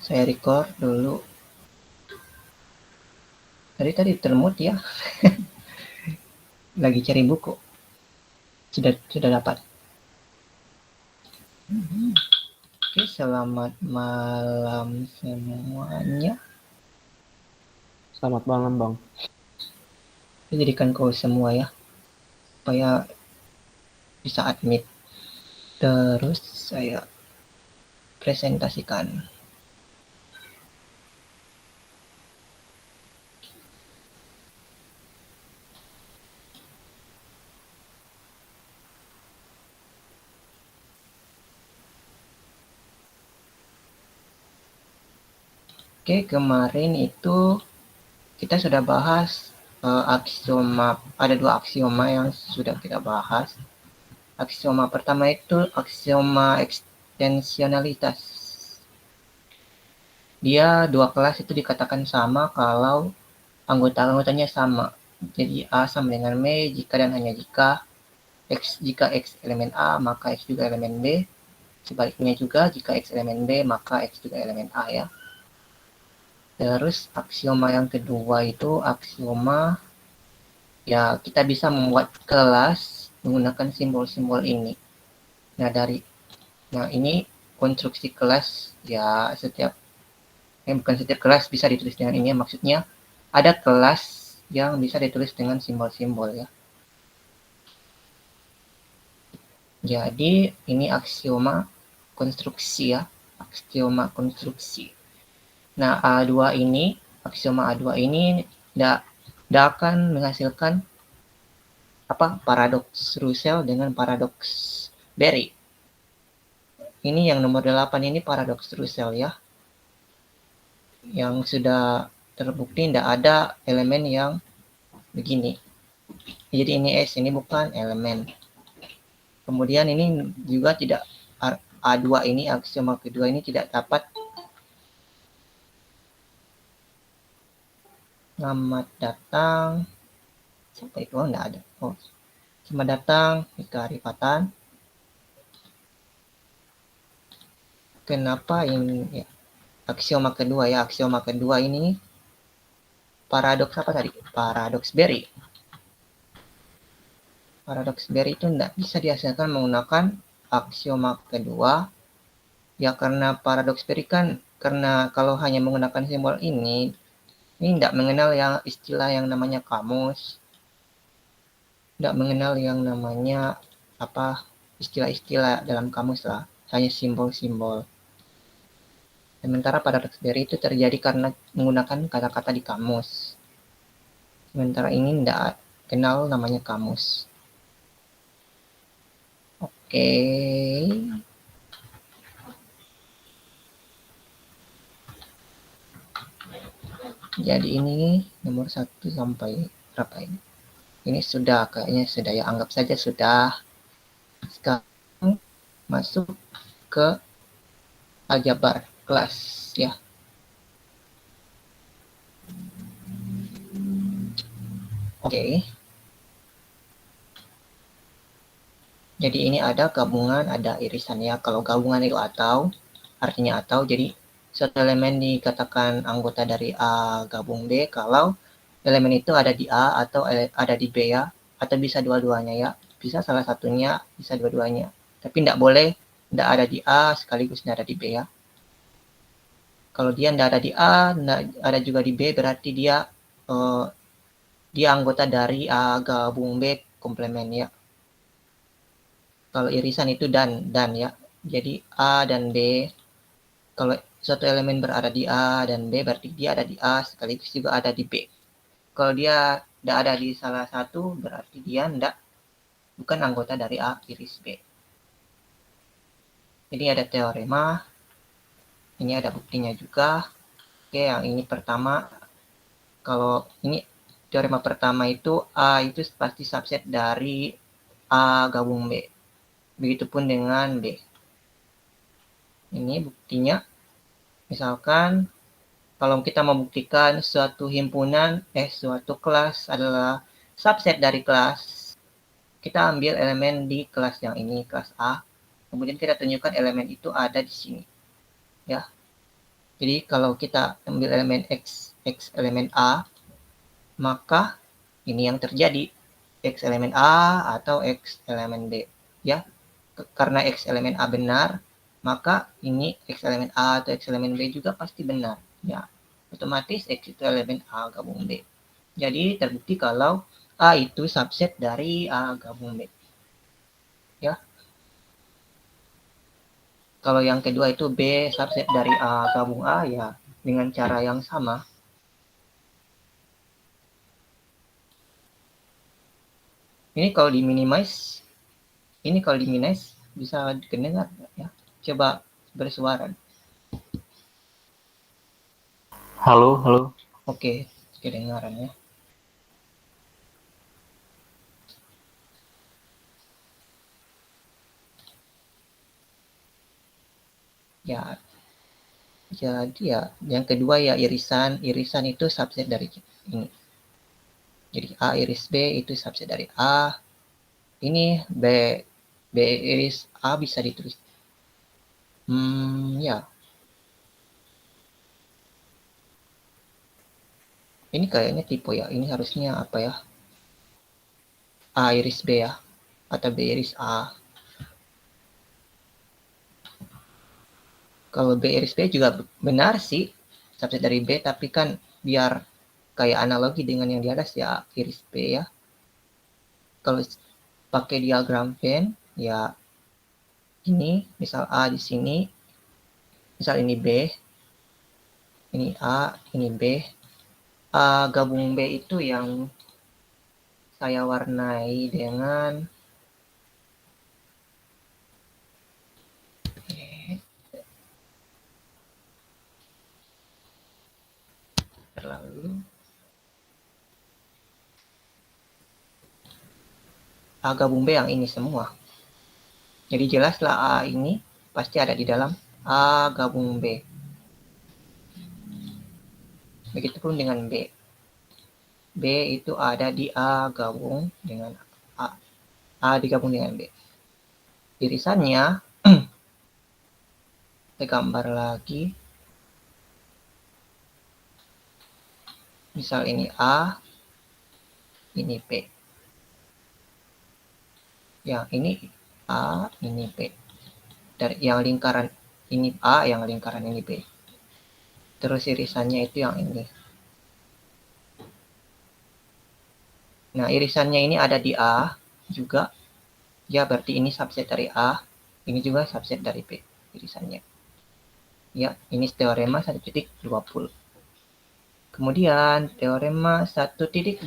Saya record dulu. Tadi termut ya. Lagi cari buku. Sudah dapat. Oke, selamat malam semuanya. Selamat malam, Bang. Saya jadikan call semua ya, supaya bisa admit. Terus saya presentasikan. Oke, kemarin itu kita sudah bahas aksioma. Ada 2 aksioma yang sudah kita bahas. Aksioma pertama itu aksioma ekstensionalitas. Dia 2 kelas itu dikatakan sama kalau anggota-anggotanya sama. Jadi A sama dengan B jika dan hanya jika jika X elemen A, maka X juga elemen B. Sebaliknya juga, jika X elemen B, maka X juga elemen A ya. Terus aksioma yang kedua itu aksioma ya kita bisa membuat kelas menggunakan simbol-simbol ini. Nah ini konstruksi kelas ya bukan setiap kelas bisa ditulis dengan ini, maksudnya ada kelas yang bisa ditulis dengan simbol-simbol ya. Jadi ini aksioma konstruksi ya, aksioma konstruksi. Nah, aksioma A2 ini tidak akan menghasilkan paradoks Russell dengan paradoks Berry. Ini yang nomor 8 ini paradoks Russell ya. Yang sudah terbukti tidak ada elemen yang begini. Jadi ini S, ini bukan elemen. Kemudian ini juga tidak A2 ini, aksioma kedua ini tidak dapat selamat datang. Siapa itu? Enggak ada. Selamat datang Mika Arifatan. Kenapa ini ya? Aksioma kedua ini paradoks apa tadi? Paradoks Berry. Paradoks Berry itu tidak bisa dihasilkan menggunakan aksioma kedua. Ya karena paradoks Berry kan, karena kalau hanya menggunakan simbol ini tidak mengenal yang istilah yang namanya kamus. Tidak mengenal yang namanya istilah-istilah dalam kamus lah. Hanya simbol-simbol. Sementara paradoks Berry itu terjadi karena menggunakan kata-kata di kamus. Sementara ini tidak kenal namanya kamus. Oke. Jadi ini nomor 1 sampai berapa ini? Ini kayaknya sudah ya, anggap saja sudah. Sekarang masuk ke aljabar kelas ya. Oke. Jadi ini ada gabungan, ada irisan ya. Kalau gabungan itu artinya atau. Jadi suatu elemen dikatakan anggota dari A gabung B kalau elemen itu ada di A atau ada di B ya. Atau bisa dua-duanya ya. Bisa salah satunya, bisa dua-duanya. Tapi tidak boleh tidak ada di A sekaligus tidak ada di B ya. Kalau dia tidak ada di A, tidak ada juga di B, berarti dia anggota dari A gabung B komplement ya. Kalau irisan itu dan ya. Jadi A dan B, kalau suatu elemen berada di A dan B, berarti dia ada di A sekaligus juga ada di B. Kalau dia tidak ada di salah satu, berarti dia bukan anggota dari A iris B. Jadi ada teorema, ini ada buktinya juga. Oke, yang ini pertama, kalau ini teorema pertama itu A itu pasti subset dari A gabung B. Begitupun dengan B. Ini buktinya, misalkan kalau kita membuktikan suatu kelas adalah subset dari kelas, kita ambil elemen di kelas yang ini, kelas A. Kemudian kita tunjukkan elemen itu ada di sini. Ya. Jadi kalau kita ambil elemen X elemen A, maka ini yang terjadi, X elemen A atau X elemen B. Ya, karena X elemen A benar, maka ini X elemen A atau X elemen B juga pasti benar. Ya, otomatis X itu elemen A gabung B. Jadi terbukti kalau A itu subset dari A gabung B. Ya. Kalau yang kedua itu B subset dari A gabung A, ya dengan cara yang sama. Ini kalau di minimize, bisa didengar ya. Coba bersuara. Halo, halo. Oke, kedengaran ya. Ya, jadi ya yang kedua ya irisan itu subset dari ini. Jadi A iris B itu subset dari A. Ini B iris A bisa ditulis. Ya. Ini kayaknya tipe ya. Ini harusnya apa ya? A iris B ya. Atau B iris A. Kalau B iris B juga benar sih. Subset dari B. Tapi kan biar kayak analogi dengan yang di atas ya iris B ya. Kalau pakai diagram Venn ya ini misal A di sini, misal ini B, ini A, ini B. A gabung B itu yang saya warnai dengan terlalu A gabung B yang ini semua. Jadi jelaslah A ini pasti ada di dalam A gabung B. Begitupun dengan B. B itu ada di A gabung dengan A. A digabung dengan B. Irisannya, saya gambar lagi. Misal ini A, ini B. Yang ini A, ini B. Dari yang lingkaran ini A, yang lingkaran ini B. Terus irisannya itu yang ini. Nah, irisannya ini ada di A juga. Ya, berarti ini subset dari A. Ini juga subset dari B irisannya. Ya, ini teorema 1.20. Kemudian teorema 1.21.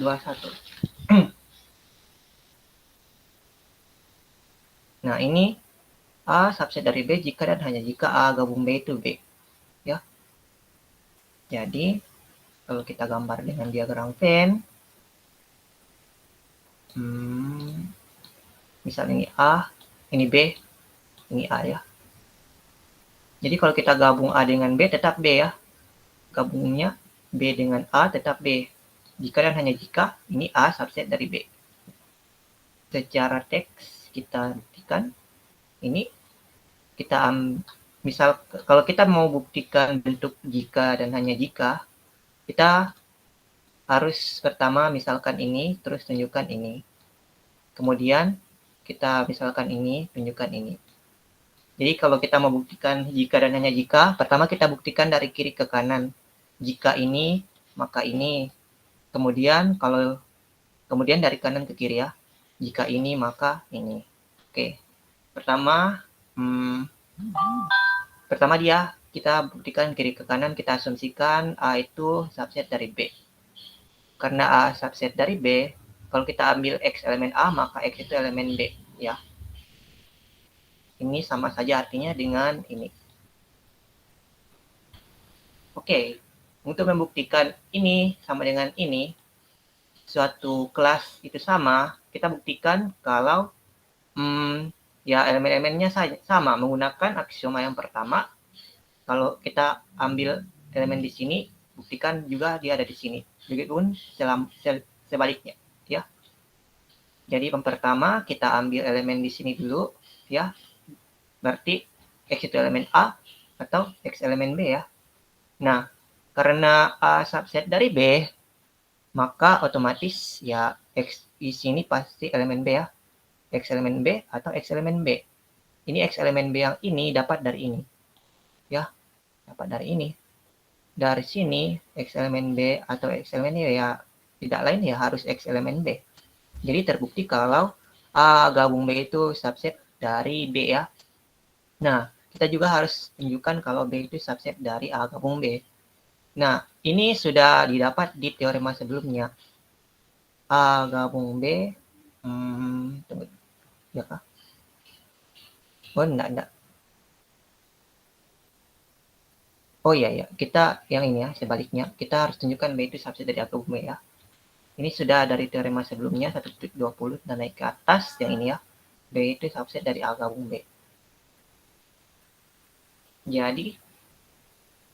Nah, ini A subset dari B jika dan hanya jika A gabung B itu B. Ya. Jadi, kalau kita gambar dengan diagram Venn, misalnya ini A, ini B, ini A ya. Jadi kalau kita gabung A dengan B tetap B ya. Gabungnya B dengan A tetap B. Jika dan hanya jika ini A subset dari B. Secara teks kita buktikan ini kita misal kalau kita mau buktikan bentuk jika dan hanya jika, kita harus pertama misalkan ini terus tunjukkan ini. Kemudian kita misalkan ini tunjukkan ini. Jadi kalau kita mau buktikan jika dan hanya jika, pertama kita buktikan dari kiri ke kanan. Jika ini, maka ini. Kemudian dari kanan ke kiri ya. Jika ini, maka ini. Oke. Pertama dia kita buktikan kiri ke kanan, kita asumsikan A itu subset dari B. Karena A subset dari B, kalau kita ambil X elemen A, maka X itu elemen B ya. Ini sama saja artinya dengan ini. Oke, untuk membuktikan ini sama dengan ini, suatu kelas itu sama, kita buktikan kalau ya elemen-elemennya sama menggunakan aksioma yang pertama. Kalau kita ambil elemen di sini, buktikan juga dia ada di sini. Begitupun sebaliknya, ya. Jadi yang pertama kita ambil elemen di sini dulu, ya. Berarti X itu elemen A atau X elemen B ya. Nah, karena A subset dari B, maka otomatis ya X di sini pasti elemen B ya. X elemen B atau X elemen B. Ini X elemen B yang ini dapat dari ini. Ya, dapat dari ini. Dari sini X elemen B atau X elemen B ya tidak lain ya harus X elemen B. Jadi terbukti kalau A gabung B itu subset dari B ya. Nah, kita juga harus tunjukkan kalau B itu subset dari A gabung B. Nah, ini sudah didapat di teorema sebelumnya. A gabung B, tunggu, ya kah? Oh, enggak. Oh iya, ya. Kita yang ini ya, sebaliknya. Kita harus tunjukkan B itu subset dari A gabung B ya. Ini sudah dari teorema sebelumnya, 1.20, dan naik ke atas yang ini ya. B itu subset dari A gabung B. Jadi,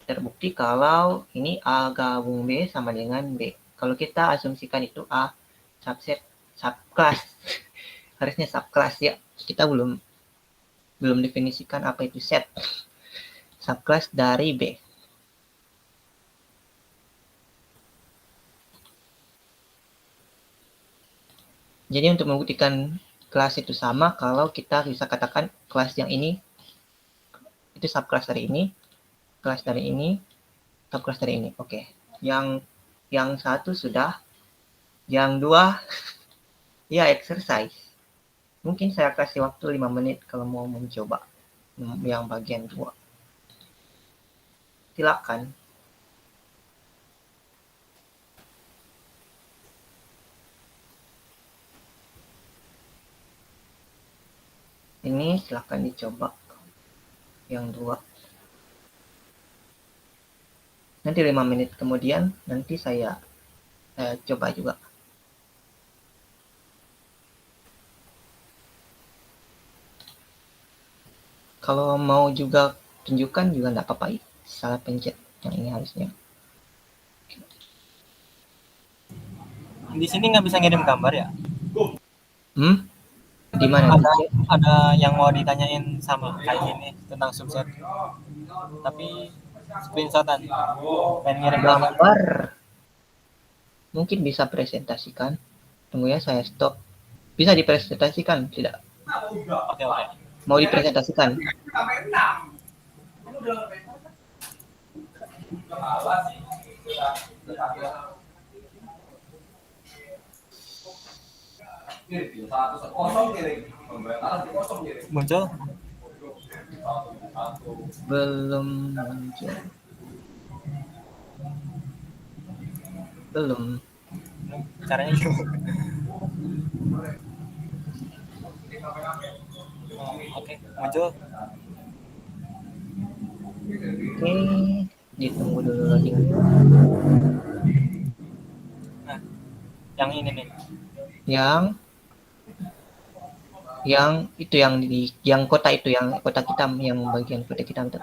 terbukti kalau ini A gabung B sama dengan B. Kalau kita asumsikan itu A subset subclass, harusnya subclass ya. Kita belum definisikan apa itu set. Subclass dari B. Jadi untuk membuktikan kelas itu sama, kalau kita bisa katakan kelas yang ini itu subclass dari ini, kelas dari ini, subclass dari ini. Oke. Yang satu sudah, yang dua ya exercise. Mungkin saya kasih waktu 5 menit kalau mau mencoba yang bagian 2. Silakan. Ini silakan dicoba yang 2. Nanti 5 menit kemudian nanti saya coba juga. Kalau mau juga tunjukkan juga nggak apa-apa, salah pencet yang ini harusnya. Di sini nggak bisa ngirim gambar ya? Di mana? Ada yang mau ditanyain sama kayak gini tentang subset. Tapi screenshotan. Pengen ngirim gambar. Mungkin bisa presentasikan. Tunggu ya, saya stop. Bisa dipresentasikan, tidak? Oke. Mau dipresentasikan? Muncul? Belum muncul. Belum. Caranya gitu. Oke, muncul. Oke, ditunggu dulu loading. Nah, yang ini nih. Yang itu yang kota itu, yang kotak hitam, yang bagian kotak hitam itu.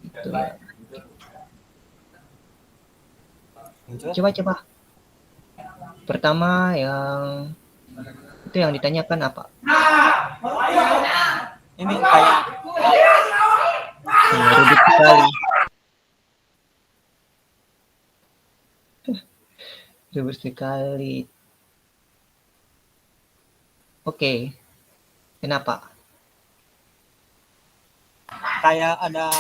Itu ya. Coba. Pertama yang itu yang ditanyakan apa? Ini kayak ribet sekali. Ribet sekali. Oke. Kenapa? Kayak ada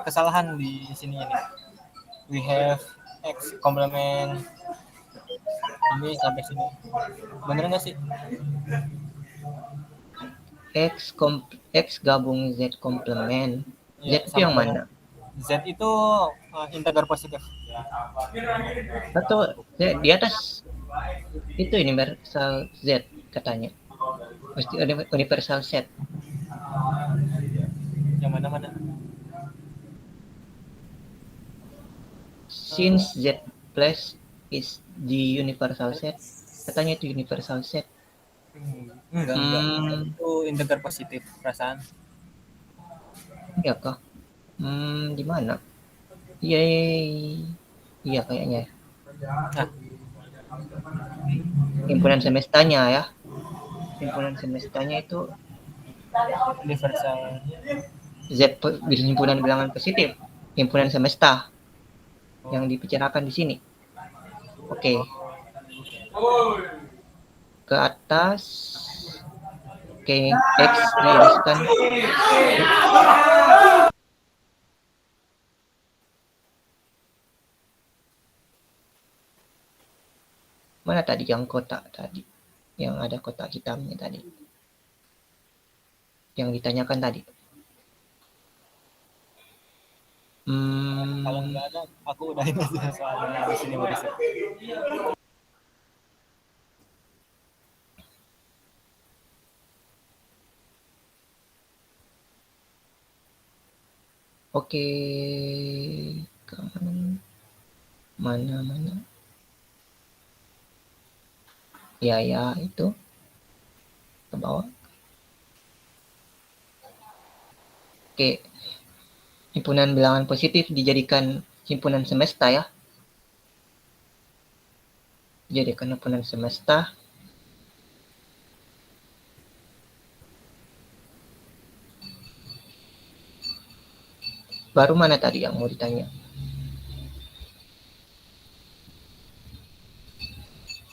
kesalahan di sini ini. We have X complement ini sampai sini. Bener nggak sih? X gabung Z komplement. Ya, Z itu yang mana? Z itu integer positif. Atau di atas itu universal Z katanya. Pasti ada universal set. Yang mana? Since Z plus is the universal set, katanya itu universal set. Enggak. Itu integer positif perasaan. Iya kah? Di mana? Iya kayaknya. Nah, himpunan semestanya ya. Himpunan semestanya itu universal Z himpunan bilangan positif. himpunan semesta yang dibicarakan di sini. Oke. Ke atas. Oke, X diiriskan. Mana tadi yang kotak tadi? Yang ada kotak hitamnya tadi. Yang ditanyakan tadi. Kalau nggak ada, aku udahin aja soalnya di sini berisik. Oke. Mana? Ya, itu. Ke bawah. Oke. Himpunan bilangan positif dijadikan himpunan semesta ya. Jadikan himpunan semesta. Baru mana tadi yang mau ditanya?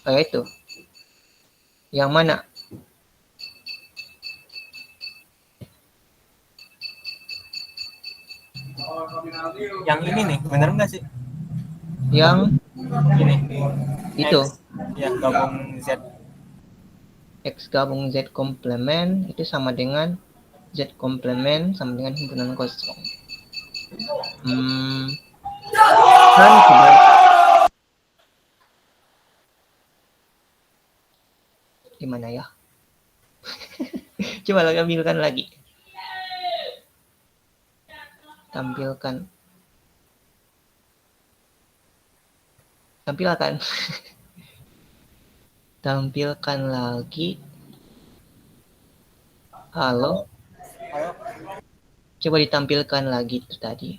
Kayak itu. Yang mana? Yang ini nih, bener nggak sih? Yang Ini. itu. X. Ya, gabung Z. X gabung Z komplement itu sama dengan Z komplement sama dengan himpunan kosong. Kan gimana ya? Coba ambilkan lagi. Tampilkan tampilkan lagi. Halo. Coba ditampilkan lagi itu tadi.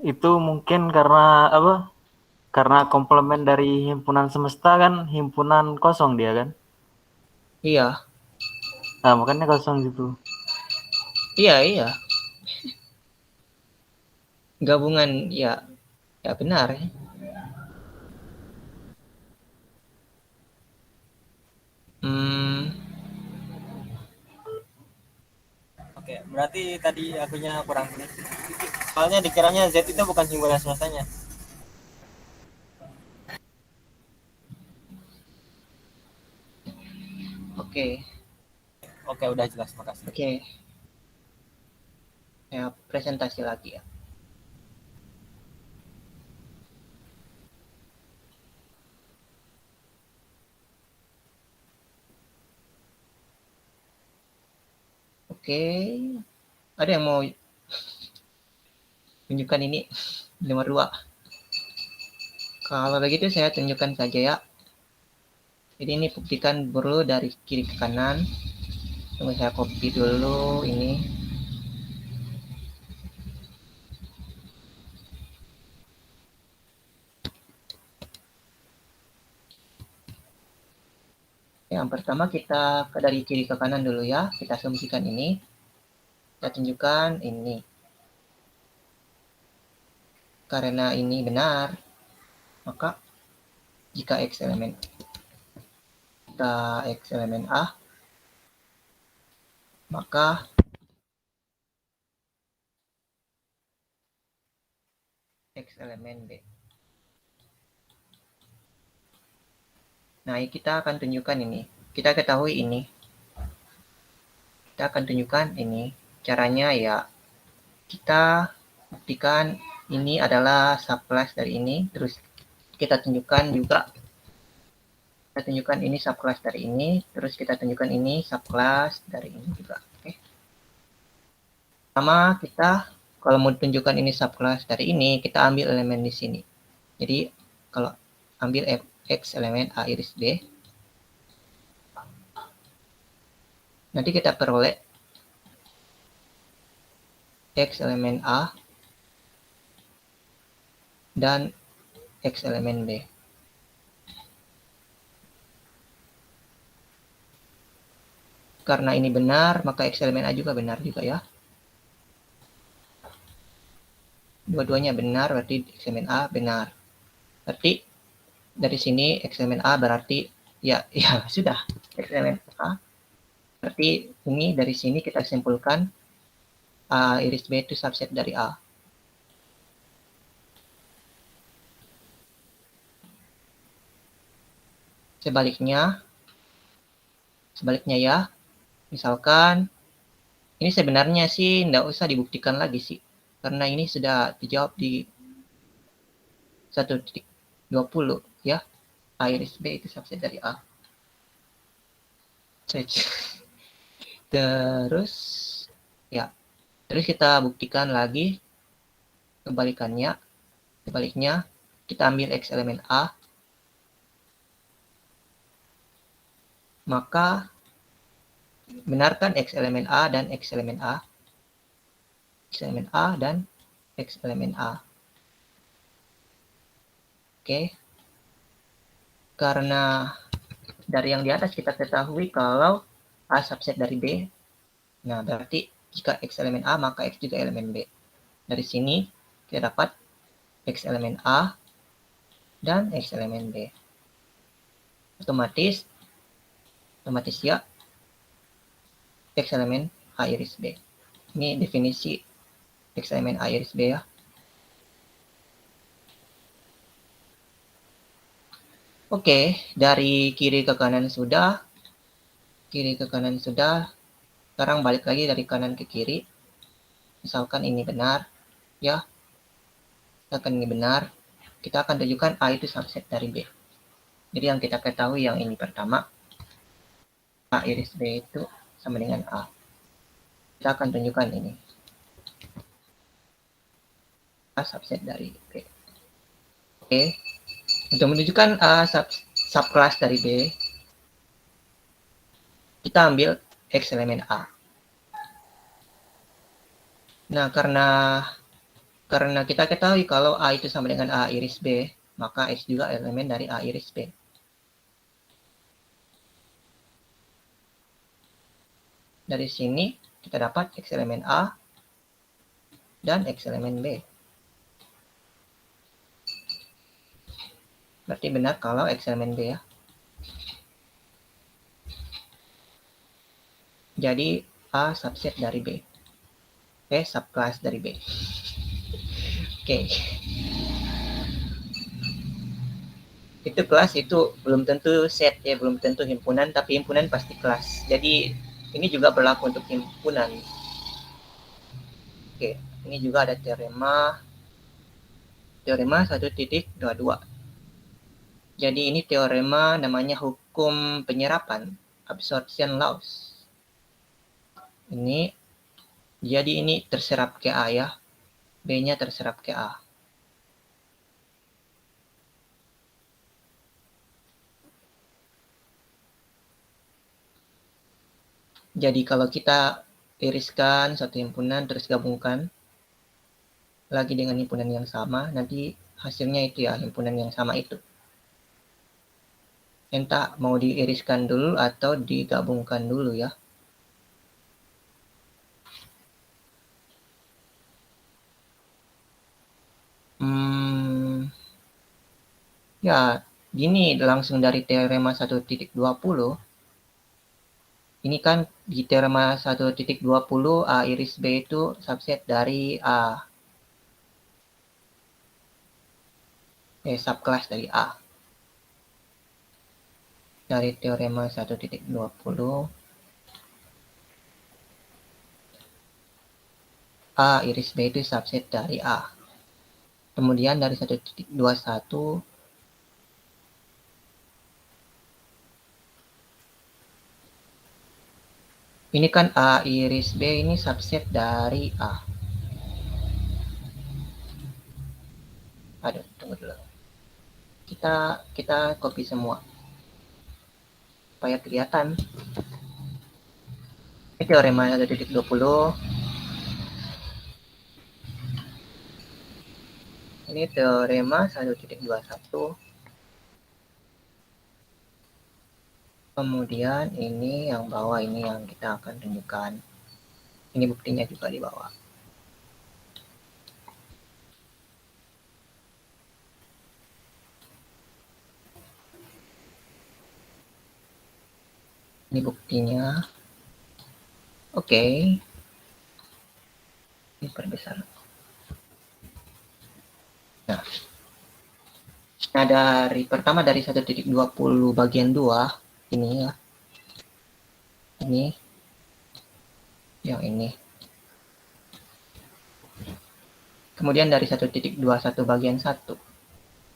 Itu mungkin karena apa? Karena komplement dari himpunan semesta kan himpunan kosong dia kan. Iya. Nah, makanya kosong gitu. Iya. Gabungan ya benar ya. Oke, berarti tadi akunya kurang. Soalnya dikiranya Z itu bukan himpunan semestanya. Oke. Oke, udah jelas, makasih. Oke. Ya, presentasi lagi ya. Oke. Ada yang mau tunjukkan ini nomor 2? Kalau begitu saya tunjukkan saja ya. Jadi ini buktikan dulu dari kiri ke kanan. Tunggu saya copy dulu ini. Yang pertama kita dari kiri ke kanan dulu ya. Kita asumsikan ini. Kita tunjukkan ini. Karena ini benar, maka jika X elemen A, maka X elemen B. Nah, kita akan tunjukkan ini. Kita ketahui ini. Kita akan tunjukkan ini. Caranya ya, kita buktikan ini adalah subclass dari ini. Terus kita tunjukkan juga. Kita tunjukkan ini subclass dari ini. Terus kita tunjukkan ini subclass dari ini juga. Oke. Pertama, kita kalau mau tunjukkan ini subclass dari ini, kita ambil elemen di sini. Jadi, kalau ambil X elemen A iris B, nanti kita peroleh X elemen A dan X elemen B. Karena ini benar, maka X elemen A juga benar juga ya. Dua-duanya benar, berarti X elemen A benar. Berarti dari sini X elemen A berarti ya sudah X elemen A. Berarti ini dari sini kita simpulkan A iris B itu subset dari A. Sebaliknya ya, misalkan ini sebenarnya sih nggak usah dibuktikan lagi sih, karena ini sudah dijawab di 1.20 ya. A iris B itu subset dari A. Terus ya, terus kita buktikan lagi sebaliknya kita ambil X elemen A, maka benarkan X elemen A dan X elemen A, X elemen A dan X elemen A. Oke, karena dari yang di atas kita ketahui kalau A subset dari B, nah berarti jika X elemen A maka X juga elemen B. Dari sini kita dapat X elemen A dan X elemen B. Otomatis ya X elemen A iris B. Ini definisi X elemen A iris B ya. Oke, dari kiri ke kanan sudah. Sekarang balik lagi dari kanan ke kiri. Misalkan ini benar, ya. Misalkan ini benar, kita akan tunjukkan A itu subset dari B. Jadi yang kita ketahui yang ini pertama, A iris B itu sama dengan A. Kita akan tunjukkan ini. A subset dari B. Oke. Untuk menunjukkan A subclass dari B, kita ambil X elemen A. Nah, karena kita ketahui kalau A itu sama dengan A iris B, maka X juga elemen dari A iris B. Dari sini kita dapat X elemen A dan X elemen B. Berarti benar kalau X elemen B ya. Jadi A subset dari B. Subclass dari B. Oke. Itu kelas itu belum tentu set ya, belum tentu himpunan, tapi himpunan pasti kelas. Jadi ini juga berlaku untuk himpunan. Oke, ini juga ada teorema 1.22. Jadi ini teorema namanya hukum penyerapan, absorption laws. Jadi ini terserap ke A ya, B-nya terserap ke A. Jadi kalau kita iriskan satu himpunan terus gabungkan lagi dengan himpunan yang sama, nanti hasilnya itu ya, himpunan yang sama itu. Entah mau diiriskan dulu atau digabungkan dulu ya. Ya, gini langsung dari teorema 1.20. Ini kan di teorema 1.20 A iris B itu subset dari A. Subclass dari A. Dari teorema 1.20 A iris B itu subset dari A. Kemudian dari 1.21 ini kan A iris B ini subset dari A. Aduh, tunggu dulu. Kita copy semua supaya kelihatan. Ini teorema 1.20. Ini teorema 1.21. Kemudian ini yang bawah ini yang kita akan tunjukkan. Ini buktinya juga di bawah. Ini buktinya. Oke. Ini perbesar. Nah, pertama dari 1.20 bagian 2 ini ya. Ini yang ini. Kemudian dari 1.21 bagian 1.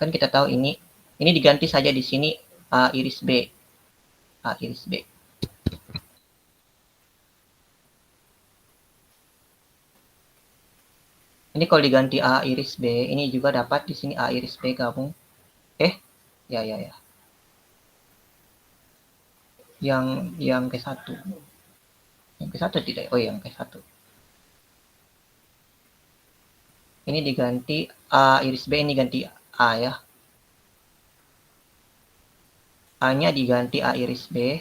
Kan kita tahu ini diganti saja di sini A iris B. A iris B. Ini kalau diganti A iris B, ini juga dapat di sini A iris B gabung. Ya. Yang ke-1. Yang ke-1 tidak? Oh, yang ke-1. Ini diganti A iris B, ini ganti A ya. A-nya diganti A iris B.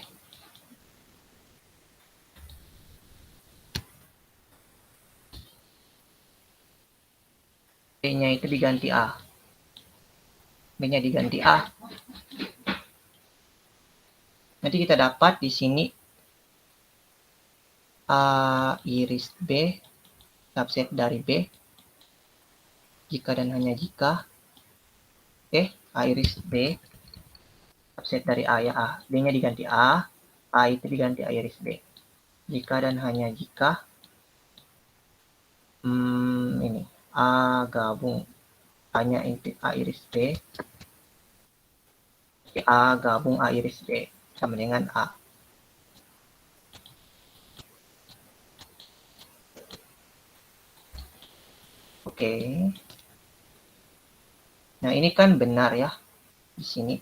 B-nya itu diganti A. B-nya diganti A. Nanti kita dapat di sini A iris B subset dari B jika dan hanya jika A iris B subset dari A ya A. B-nya diganti A itu diganti A iris B. Jika dan hanya jika ini A gabung A-nya A iris B, A gabung A iris B sama dengan A. Oke. Nah, ini kan benar ya di sini.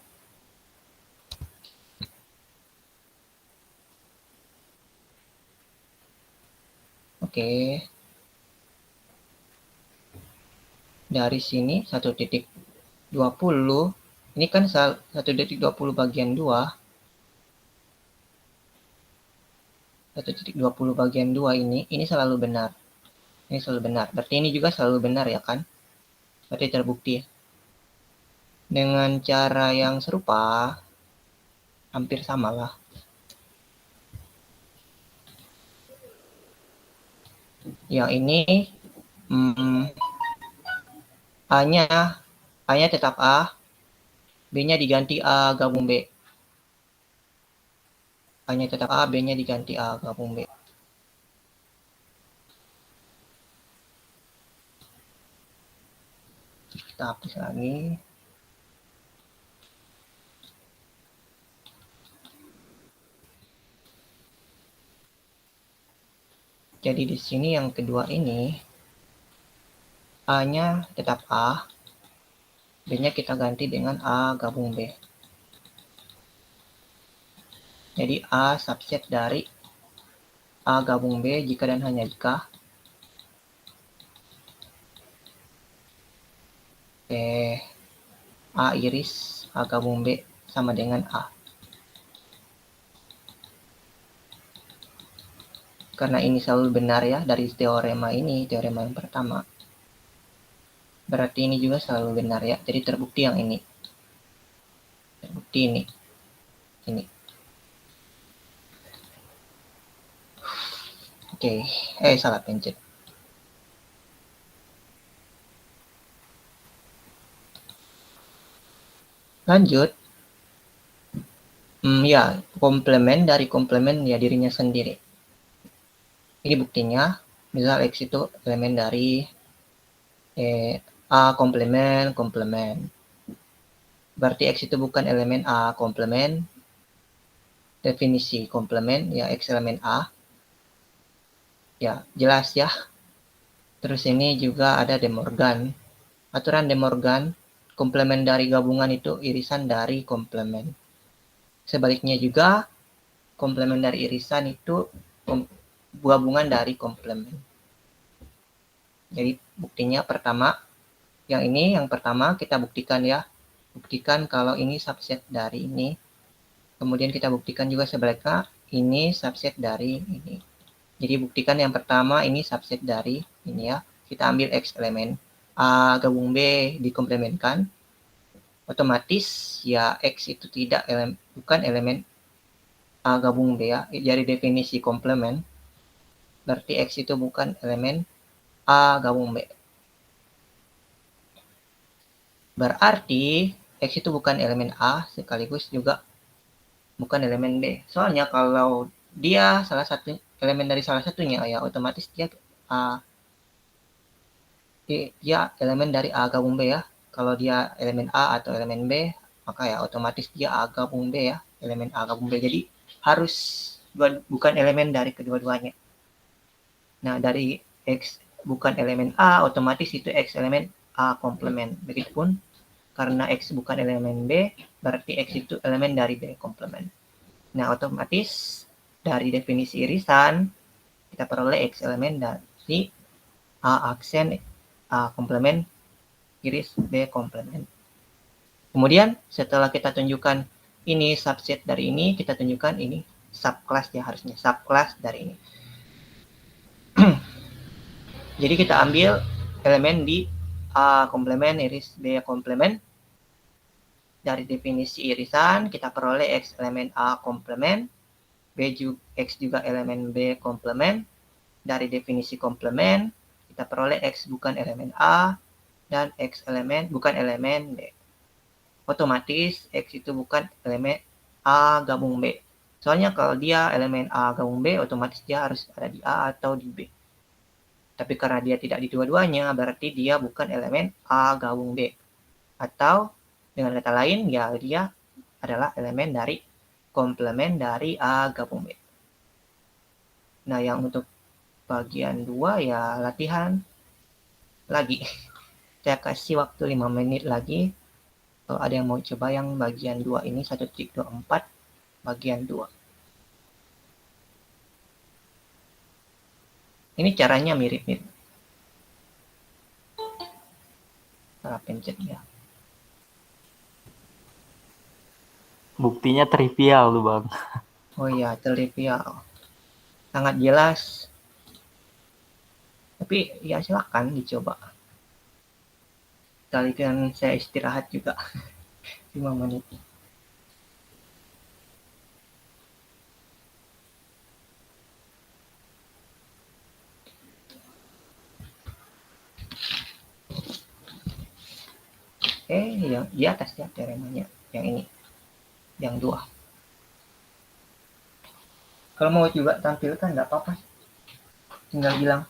Oke. Dari sini 1.20 ini kan 1.20 bagian 2. 1.20 bagian 2 ini selalu benar. Ini selalu benar. Berarti ini juga selalu benar ya kan? Berarti terbukti ya. Dengan cara yang serupa, hampir sama lah. Yang ini A-nya tetap A, B-nya diganti A gabung B. A-nya tetap A, B-nya diganti A gabung B. Kita hapus lagi. Jadi di sini yang kedua ini A-nya tetap A, B-nya kita ganti dengan A gabung B. Jadi A subset dari A gabung B jika dan hanya jika A iris A gabung B sama dengan A. Karena ini selalu benar ya dari teorema ini, teorema yang pertama. Berarti ini juga selalu benar ya. Jadi terbukti yang ini. Terbukti ini. Ini. Oke. Salah pencet. Lanjut. Ya, komplemen dari komplemen ya dirinya sendiri. Ini buktinya. Misal X itu elemen dari A komplemen. Berarti X itu bukan elemen A komplemen. Definisi komplemen ya X elemen A. Ya, jelas ya. Terus ini juga ada De Morgan. Aturan De Morgan, komplemen dari gabungan itu irisan dari komplemen. Sebaliknya juga, komplemen dari irisan itu gabungan dari komplemen. Jadi buktinya pertama, yang pertama kita buktikan ya. Buktikan kalau ini subset dari ini. Kemudian kita buktikan juga sebaliknya, ini subset dari ini. Jadi buktikan yang pertama ini subset dari ini ya. Kita ambil X elemen A gabung B dikomplementkan. Otomatis ya X itu bukan elemen A gabung B ya. Dari definisi komplement, berarti X itu bukan elemen A gabung B. Berarti X itu bukan elemen A sekaligus juga bukan elemen B. Soalnya kalau dia salah satu elemen dari salah satunya ya otomatis dia elemen dari A gabung B ya. Kalau dia elemen A atau elemen B, maka ya otomatis dia A gabung B ya, elemen A gabung B. Jadi harus bukan elemen dari kedua-duanya. Nah, dari X bukan elemen A, otomatis itu X elemen A komplement. Begitupun karena X bukan elemen B, berarti X itu elemen dari B komplement. Nah, otomatis dari definisi irisan, kita peroleh X elemen dari A aksen A komplement iris B komplement. Kemudian setelah kita tunjukkan ini subset dari ini, kita tunjukkan ini subclass ya, harusnya subclass dari ini. Jadi kita ambil elemen di A komplement iris B komplement. Dari definisi irisan kita peroleh X elemen A komplement, X juga elemen B komplement. Dari definisi komplement kita peroleh X bukan elemen A dan X bukan elemen B. Otomatis X itu bukan elemen A gabung B. Soalnya kalau dia elemen A gabung B, otomatis dia harus ada di A atau di B. Tapi karena dia tidak di dua-duanya, berarti dia bukan elemen A gabung B. Atau dengan kata lain, ya dia adalah elemen dari komplement dari A gabung B. Nah, yang untuk bagian 2 ya latihan lagi. Saya kasih waktu 5 menit lagi. Kalau ada yang mau coba yang bagian 2 ini 1.24 bagian 2. Ini caranya mirip-mirip. Cara pencet ya. Buktinya trivial tuh Bang. Oh iya, trivial. Sangat jelas. Tapi ya silakan dicoba. Sekalian saya istirahat juga 5 menit. Yang di atas ya teoremanya. Yang ini. Yang 2. Kalau mau juga tampilkan nggak apa-apa. Tinggal bilang.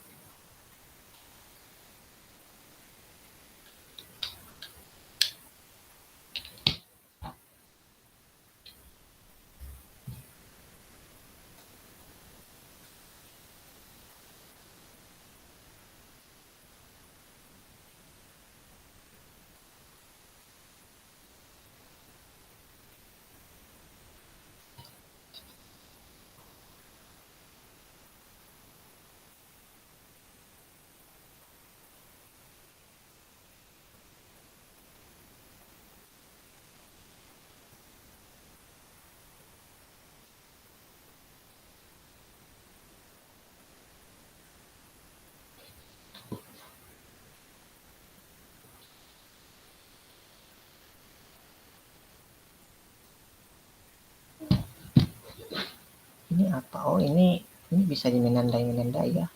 Ini apa? Oh, ini bisa dimenandai-menandai ya.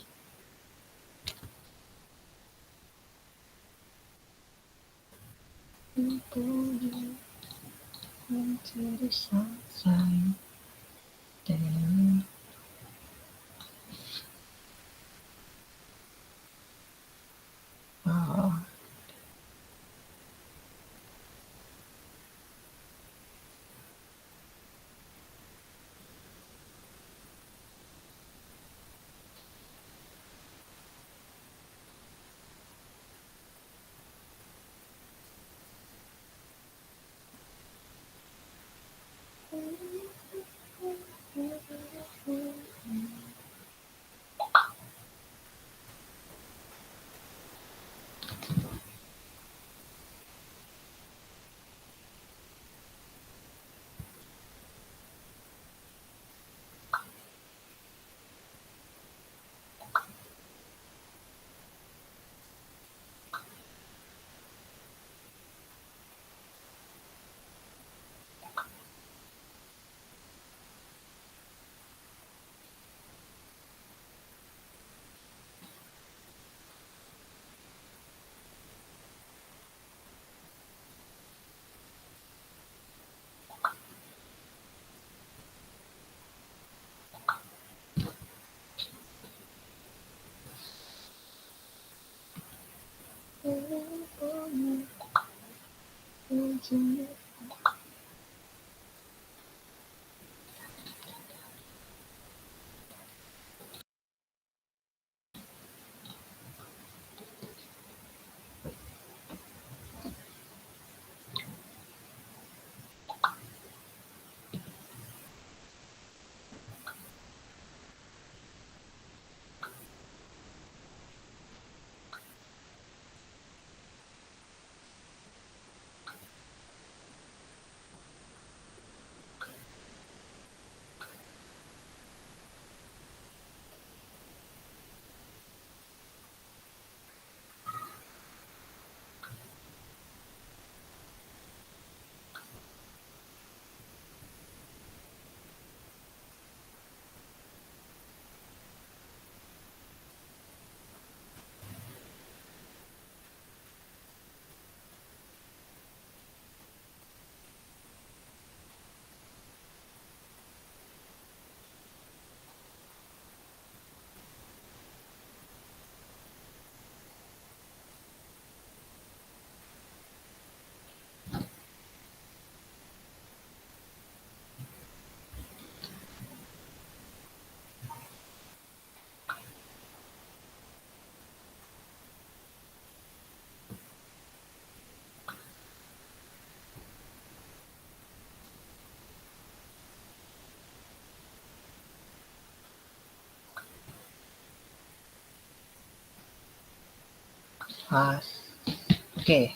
Oke.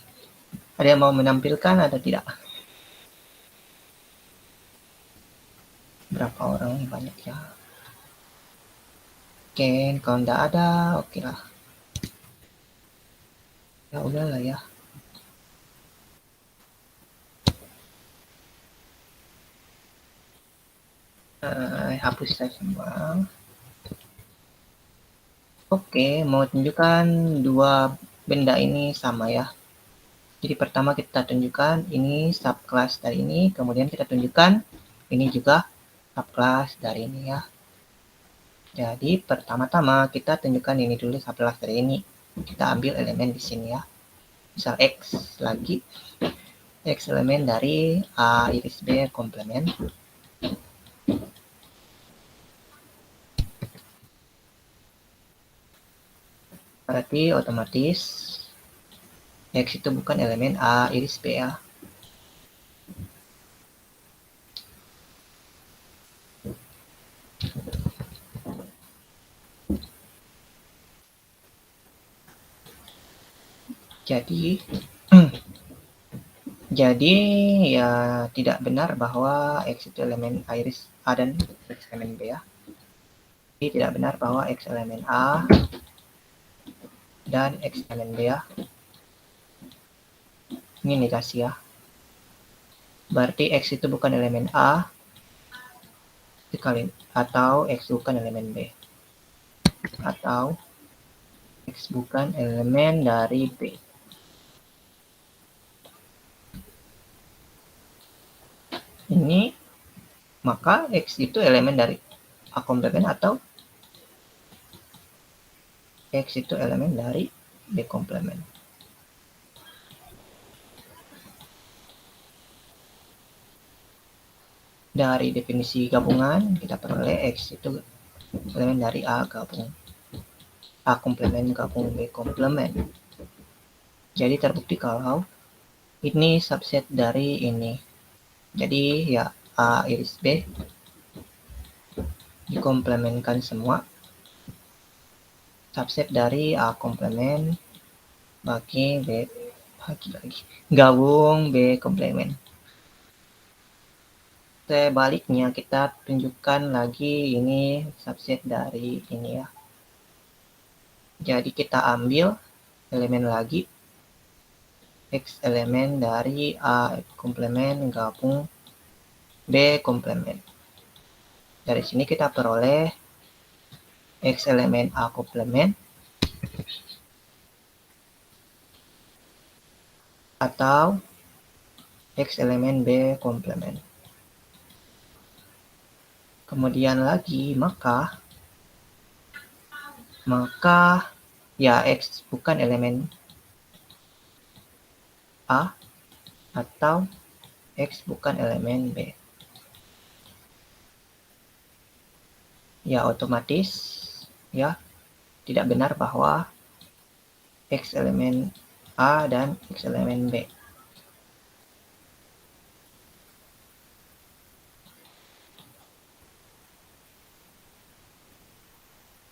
Ada yang mau menampilkan atau tidak? Berapa orang? Banyak ya. Oke, kalau nggak ada, oke lah. Ya udahlah ya. Hapus saya semua. Oke, mau tunjukkan dua benda ini sama ya. Jadi pertama kita tunjukkan ini subclass dari ini, kemudian kita tunjukkan ini juga subclass dari ini ya. Jadi pertama-tama kita tunjukkan ini dulu subclass dari ini. Kita ambil elemen di sini ya. Misal X lagi. X elemen dari A iris B komplement. Berarti otomatis X itu bukan elemen A iris B ya. Jadi ya tidak benar bahwa X itu elemen iris A dan X elemen B ya. Jadi tidak benar bahwa X elemen A dan X elemen B ya. Ini negasi ya. Berarti X itu bukan elemen A sekali, atau X bukan elemen B. Atau X bukan elemen dari B. Ini maka X itu elemen dari A komplement atau X itu elemen dari B komplement. Dari definisi gabungan kita peroleh X itu elemen dari A gabung A komplement gabung B komplement. Jadi terbukti kalau ini subset dari ini. Jadi ya A iris B dikomplementkan semua. Subset dari A komplement bagi B gabung B komplement. Sebaliknya kita tunjukkan lagi ini subset dari ini ya. Jadi kita ambil elemen lagi X elemen dari A komplement gabung B komplement. Dari sini kita peroleh X elemen A komplement atau X elemen B komplement. Kemudian lagi maka ya X bukan elemen A atau X bukan elemen B. Ya otomatis ya tidak benar bahwa X elemen A dan X elemen B.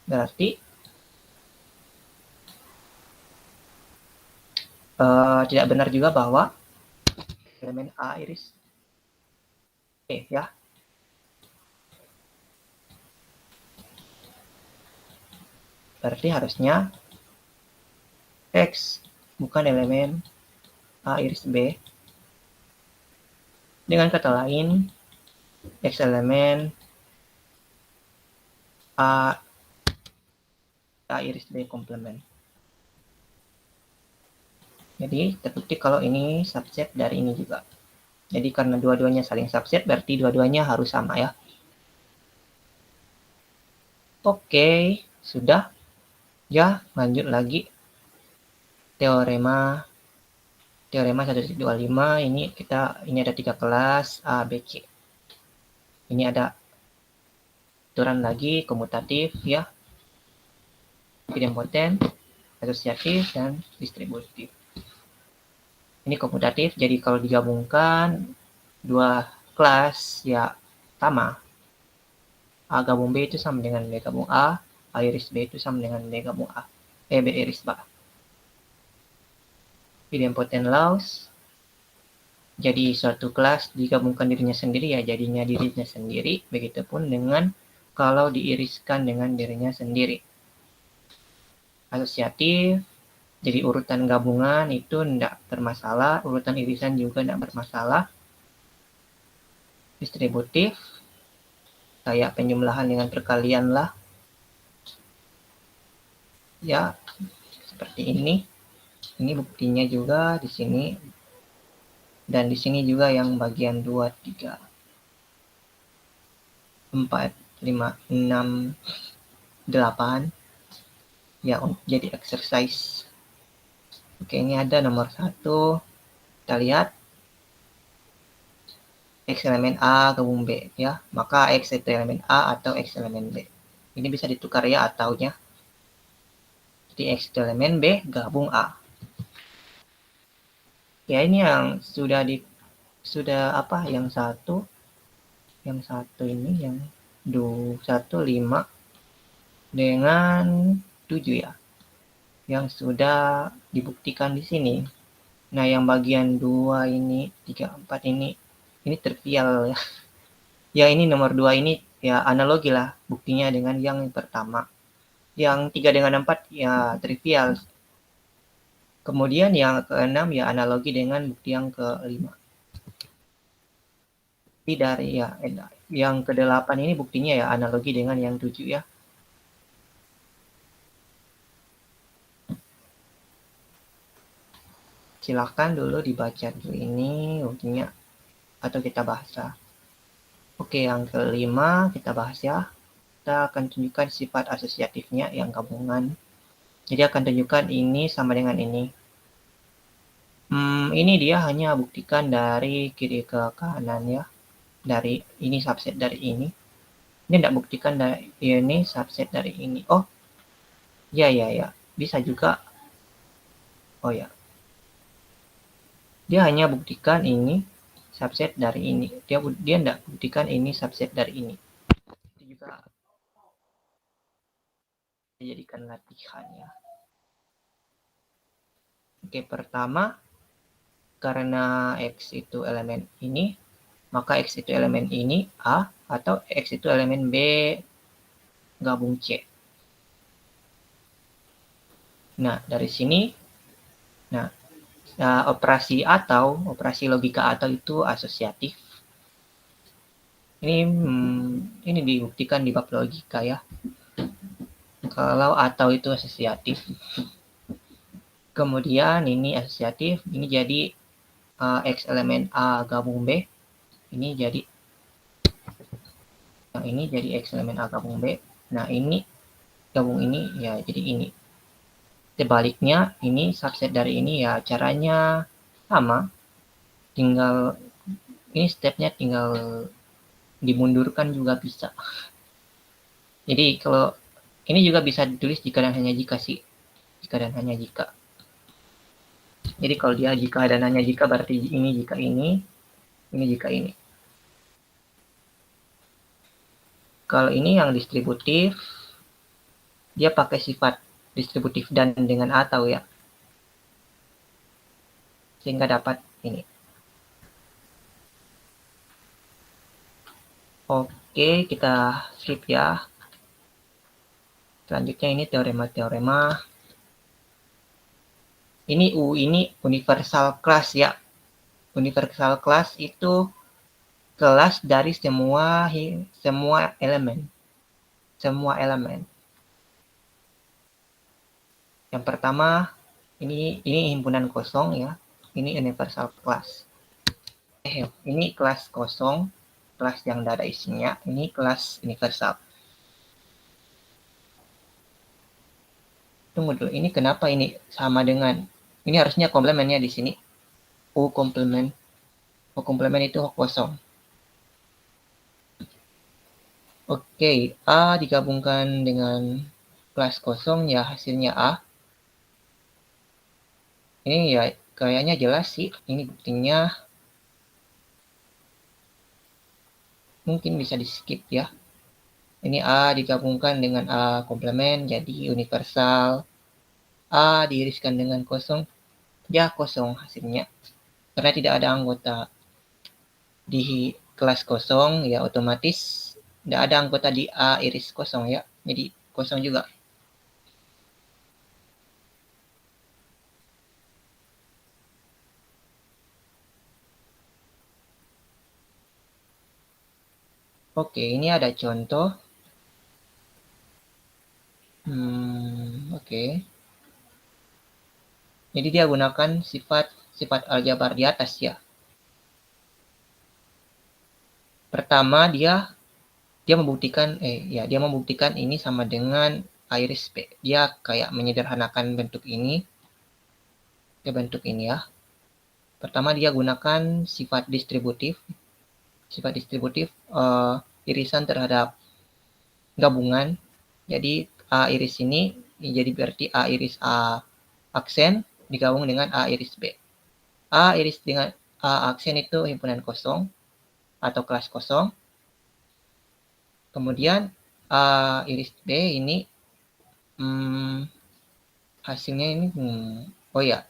Berarti tidak benar juga bahwa elemen A iris B ya. Berarti harusnya X bukan elemen A iris B. Dengan kata lain, X elemen A iris B komplement. Jadi terbukti kalau ini subset dari ini juga. Jadi karena dua-duanya saling subset, berarti dua-duanya harus sama ya. Oke, sudah. Ya, lanjut lagi. Teorema 1.25 ini ada 3 kelas A, B, C. Ini ada aturan lagi komutatif ya. Idempoten, asosiatif dan distributif. Ini komutatif, jadi kalau digabungkan dua kelas ya sama. A gabung B itu sama dengan B gabung A iris B itu sama dengan B gabung A. B iris B. idempotent laws. Jadi suatu kelas digabungkan dirinya sendiri ya jadinya dirinya sendiri. Begitupun dengan kalau diiriskan dengan dirinya sendiri. Asosiatif, jadi urutan gabungan itu tidak bermasalah, urutan irisan juga tidak bermasalah. Distributif, kayak penjumlahan dengan perkalian lah. Ya, seperti ini. Ini buktinya juga di sini. Dan di sini juga yang bagian 2, 3, 4, 5, 6, 8. Ya, jadi exercise. Oke, ini ada nomor 1. Kita lihat. X elemen A gabung B ya. Maka X itu elemen A atau X elemen B. Ini bisa ditukar ya ataunya. Jadi X itu elemen B gabung A. Ya ini yang sudah apa yang satu ini yang 1, 5 dengan 7 ya. Yang sudah dibuktikan di sini. Nah, yang bagian 2 ini, 3, 4 ini trivial ya. Ya ini nomor 2 ini ya analogi lah buktinya dengan yang pertama. Yang 3 dengan 4 ya trivial. Kemudian yang ke-6 ya analogi dengan bukti yang ke-5. Tapi dari ya yang ke-8 ini buktinya ya analogi dengan yang 7 ya. Silahkan dulu dibaca dulu ini buktinya atau kita bahas. Oke, yang ke-5 kita bahas ya. Kita akan tunjukkan sifat asosiatifnya yang gabungan. Jadi akan tunjukkan ini sama dengan ini. Ini dia hanya buktikan dari kiri ke kanan ya. Dari ini subset dari ini. Ini tidak buktikan dari ini subset dari ini. Oh, ya. Bisa juga. Oh ya. Dia hanya buktikan ini subset dari ini. Dia tidak buktikan ini subset dari ini. Itu juga dijadikan latihan ya. Oke, pertama karena X itu elemen ini, maka X itu elemen ini A atau X itu elemen B gabung C. Nah, dari sini operasi atau operasi logika atau itu asosiatif. Ini dibuktikan di bab logika ya. Kalau atau itu asosiatif. Kemudian ini asosiatif, ini jadi X elemen A gabung B. Ini jadi yang ini jadi X elemen A gabung B. Nah, ini gabung ini ya jadi ini. Sebaliknya, ini subset dari ini ya caranya sama. Tinggal ini stepnya tinggal dimundurkan juga bisa. Jadi kalau ini juga bisa ditulis jika dan hanya jika sih. Jika dan hanya jika. Jadi kalau dia jika dan hanya jika berarti ini jika ini jika ini. Kalau ini yang distributif, dia pakai sifat distributif dan dengan atau ya. Sehingga dapat ini. Oke, kita skip ya. Selanjutnya ini teorema-teorema. Ini universal class ya. Universal class itu kelas dari semua elemen. Semua elemen. Yang pertama, ini himpunan kosong ya. Ini universal class. Ini kelas kosong, kelas yang tidak ada isinya. Ini kelas universal. Tunggu dulu, ini kenapa ini sama dengan ini harusnya komplemennya di sini. U komplemen. U komplemen itu kosong. Oke, A digabungkan dengan kelas kosong ya hasilnya A. Ini ya kayaknya jelas sih. Ini buktinya mungkin bisa di skip ya. Ini A digabungkan dengan A komplemen jadi universal. A diiriskan dengan kosong dia kosong hasilnya. Karena tidak ada anggota di kelas kosong, ya otomatis tidak ada anggota di A iris kosong ya. Jadi kosong juga. Oke, ini ada contoh. Oke. Jadi dia gunakan sifat aljabar di atas ya. Pertama dia membuktikan ini sama dengan iris B. Dia kayak menyederhanakan bentuk ini ke bentuk ini ya. Pertama dia gunakan sifat distributif. Sifat distributif irisan terhadap gabungan. Jadi A iris ini jadi berarti A iris A aksen digabung dengan A iris B. A iris dengan A aksen itu himpunan kosong atau kelas kosong. Kemudian A iris B ini hasilnya ini oh ya,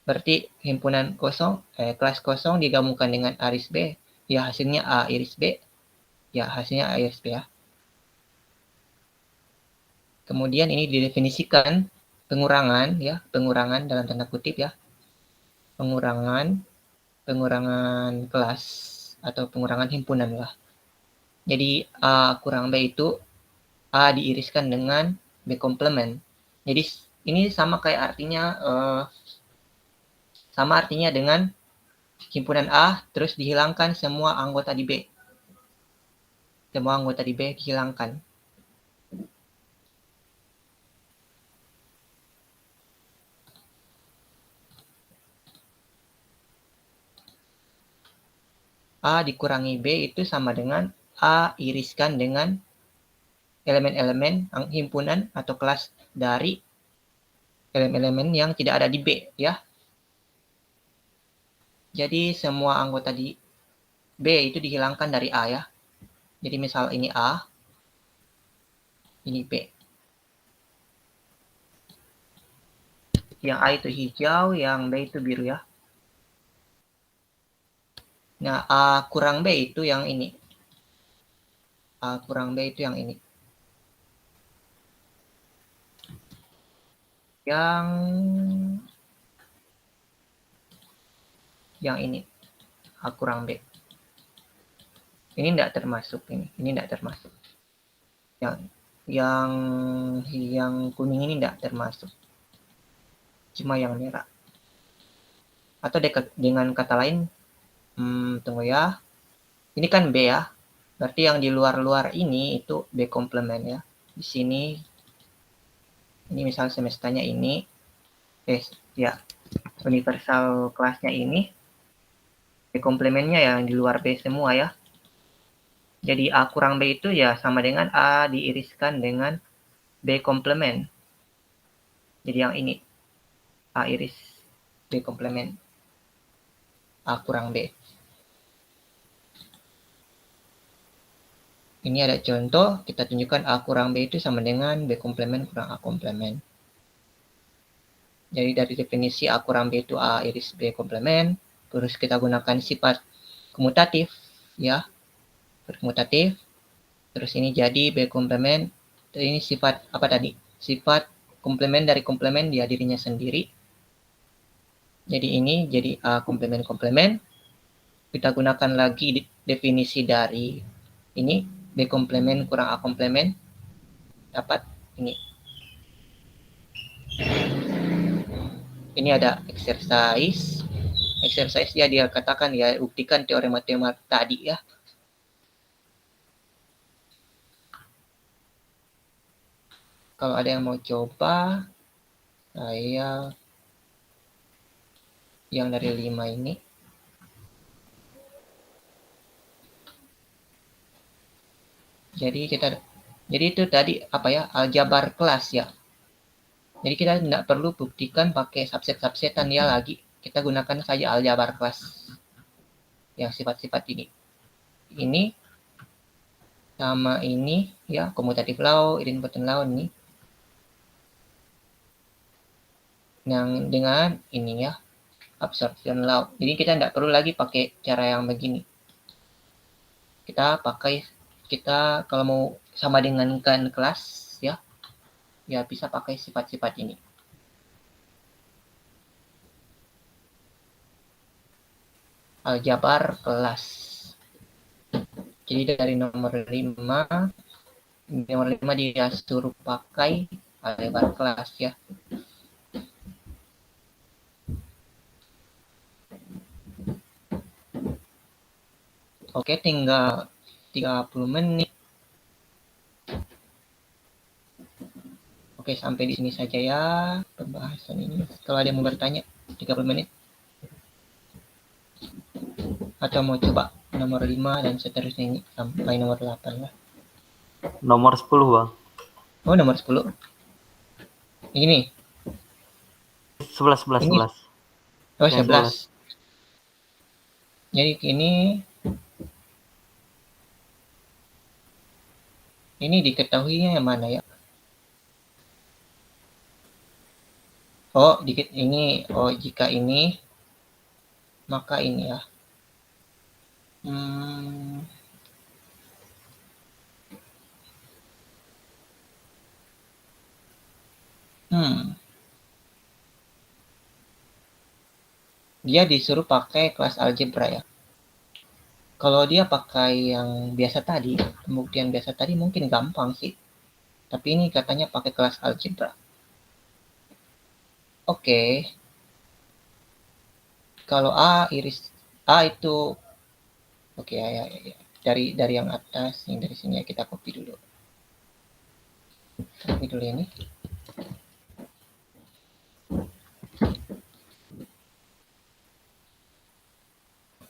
berarti himpunan kosong kelas kosong digabungkan dengan A iris B, ya hasilnya A iris B, ya hasilnya A iris B ya. Kemudian ini didefinisikan pengurangan ya, pengurangan dalam tanda kutip ya, pengurangan kelas atau pengurangan himpunan lah. Jadi A kurang B itu A diiriskan dengan B komplement. Jadi ini sama kayak artinya dengan himpunan A terus dihilangkan semua anggota di B. Semua anggota di B dihilangkan. A dikurangi B itu sama dengan A iriskan dengan elemen-elemen himpunan atau kelas dari elemen-elemen yang tidak ada di B ya. Jadi semua anggota di B itu dihilangkan dari A ya. Jadi misal ini A, ini B. Yang A itu hijau, yang B itu biru ya. Nah, A kurang B itu yang ini. A kurang B itu yang ini. Yang ini. A kurang B. Ini tidak termasuk ini. Ini tidak termasuk. Yang kuning ini tidak termasuk. Cuma yang merah. Atau dengan kata lain, tunggu ya. Ini kan B ya. Berarti yang di luar-luar ini itu B komplement ya. Di sini ini misal semestanya ini ya universal kelasnya ini B komplementnya yang di luar B semua ya. Jadi A kurang B itu ya sama dengan A diiriskan dengan B komplement. Jadi yang ini A iris B komplement A kurang B. Ini ada contoh, kita tunjukkan A kurang B itu sama dengan B komplement kurang A komplement. Jadi dari definisi A kurang B itu A iris B komplement, terus kita gunakan sifat komutatif ya, berkomutatif. Terus ini jadi B komplement, ini sifat apa tadi? Sifat komplement dari komplement dia dirinya sendiri. Jadi ini jadi A komplement. Kita gunakan lagi definisi dari ini B komplement kurang A komplement, dapat ini. Ini ada exercise ya, dia katakan ya buktikan teorema tadi ya. Kalau ada yang mau coba, saya yang dari 5 ini. Jadi itu tadi apa ya, aljabar kelas ya. Jadi kita tidak perlu buktikan pakai subset-subsetan ya lagi. Kita gunakan saja aljabar kelas yang sifat-sifat ini. Ini sama ini ya, commutative law, idempotent law ini. yang dengan ini ya, absorption law. Jadi kita tidak perlu lagi pakai cara yang begini. Kita kalau mau sama dengankan kelas ya, bisa pakai sifat-sifat ini. Aljabar kelas. Jadi dari nomor 5 dia suruh pakai aljabar kelas ya. Oke, tinggal 30 menit. Oke, sampai di sini saja ya pembahasan ini. Kalau ada yang mau bertanya, 30 menit. Atau mau coba nomor 5 dan seterusnya ini sampai nomor 8 lah. Nomor 10, Bang. Oh, nomor 10. Ini. 11. Oh, Yang 11. Jadi ini diketahuinya yang mana ya? Oh, jika ini maka ini ya. Dia disuruh pakai kelas algebra ya. Kalau dia pakai yang biasa tadi, pembuktian biasa tadi mungkin gampang sih. Tapi ini katanya pakai kelas algebra. Oke. Kalau A itu oke ya. Dari yang atas, yang dari sini ya kita copy dulu. Copy dulu ini.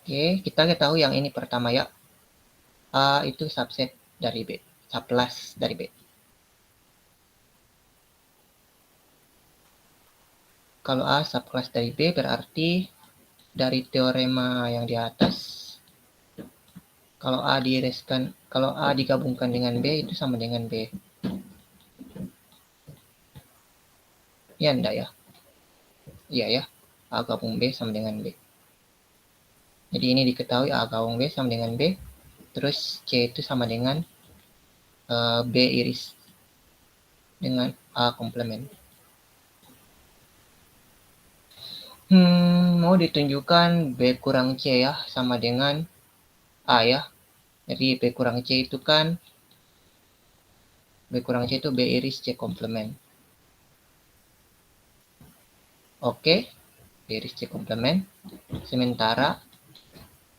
Oke, kita tahu yang ini pertama ya. A itu subset dari B, subclass dari B. Kalau A subclass dari B berarti dari teorema yang di atas, kalau A digabungkan dengan B itu sama dengan B. Ya enggak ya? Iya ya. A gabung B sama dengan B. Jadi ini diketahui A gabung B sama dengan B. Terus C itu sama dengan B iris dengan A komplement. Mau ditunjukkan B kurang C ya, sama dengan A ya. Jadi B kurang C itu kan, B kurang C itu B iris C komplement. Oke, B iris C komplement. Sementara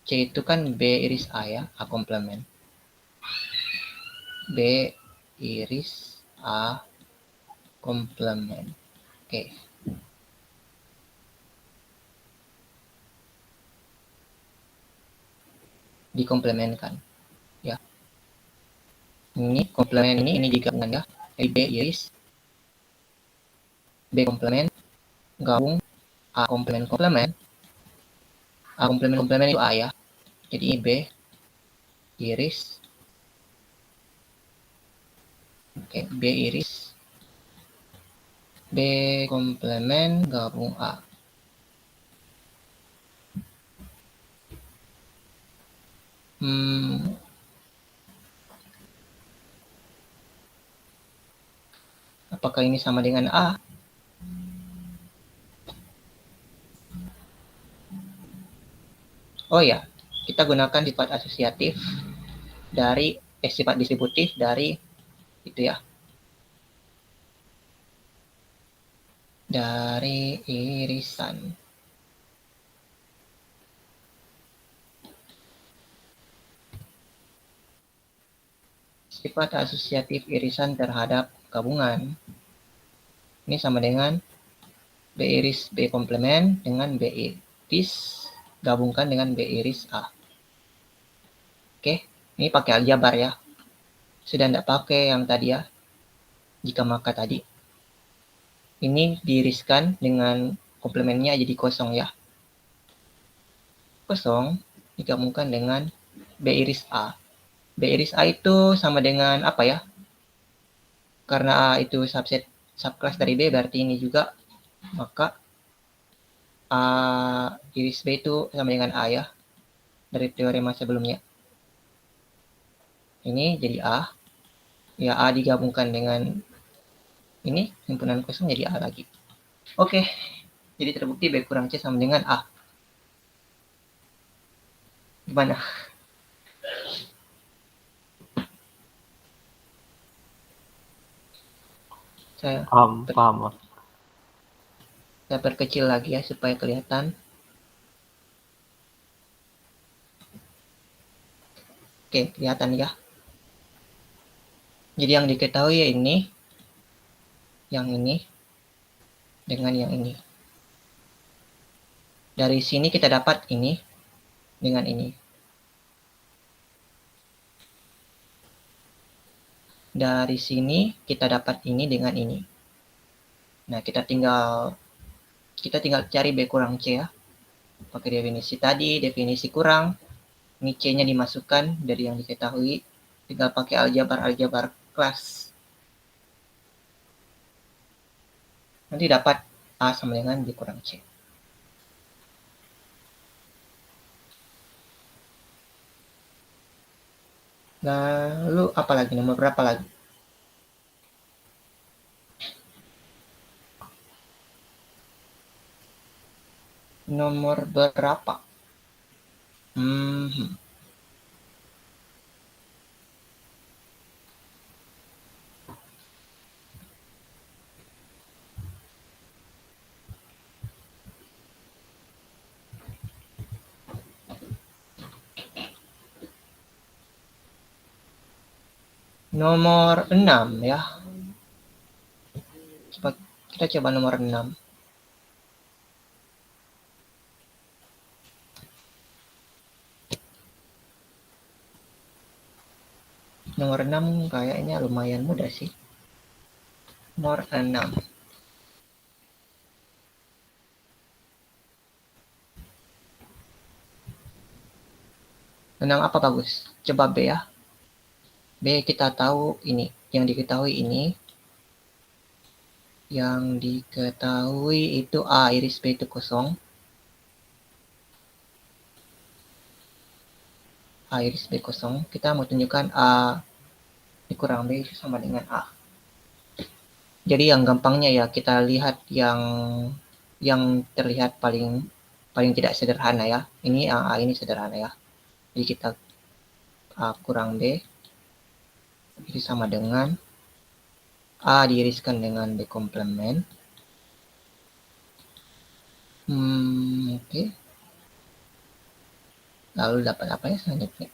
C itu kan B iris A ya, A komplement. B iris A komplement. Oke. Dikomplementkan ya. Ini komplement ini digabungkan ya. Jadi B iris B komplement gabung A komplement A komplement itu A ya. Jadi B iris B iris B komplement gabung A. Apakah ini sama dengan A? Oh ya, kita gunakan sifat asosiatif dari sifat distributif dari itu ya. Dari irisan. Sifat asosiatif irisan terhadap gabungan. Ini sama dengan B iris B komplement dengan B iris gabungkan dengan B iris A. Oke, ini pakai aljabar ya. Sudah tidak pakai yang tadi ya. Jika maka tadi. Ini diiriskan dengan komplementnya jadi kosong ya. Kosong digabungkan dengan B iris A. B iris A itu sama dengan apa ya? Karena A itu subclass dari B, berarti ini juga maka iris B itu sama dengan A ya, dari teorema sebelumnya. Ini jadi A, ya A digabungkan dengan ini, himpunan kosong jadi A lagi. Oke, jadi terbukti B kurang C sama dengan A. Gimana? Paham. Saya perkecil lagi ya supaya kelihatan. Oke, kelihatan ya. Jadi yang diketahui ya ini, yang ini, dengan yang ini. Dari sini kita dapat ini dengan ini. Dari sini kita dapat ini dengan ini. Nah, kita tinggal cari B kurang C ya. Pakai definisi tadi, definisi kurang. Ini C-nya dimasukkan dari yang diketahui. Tinggal pakai aljabar kelas. Nanti dapat A sama dengan B kurang C. Lalu apa lagi? Nomor berapa lagi? Nomor berapa? Nomor 6 ya. Kita coba nomor 6. Nomor 6 kayaknya lumayan mudah sih. Nomor 6. Menang apa bagus? Coba B ya. B kita tahu ini. Yang diketahui ini. Yang diketahui itu A iris B itu kosong. A iris B kosong. Kita mau tunjukkan A dikurang B itu sama dengan A. Jadi yang gampangnya ya kita lihat yang terlihat paling tidak sederhana ya. Ini A ini sederhana ya. Jadi kita A kurang B itu sama dengan A diiriskan dengan B komplement. Oke. Lalu dapat apa ya selanjutnya?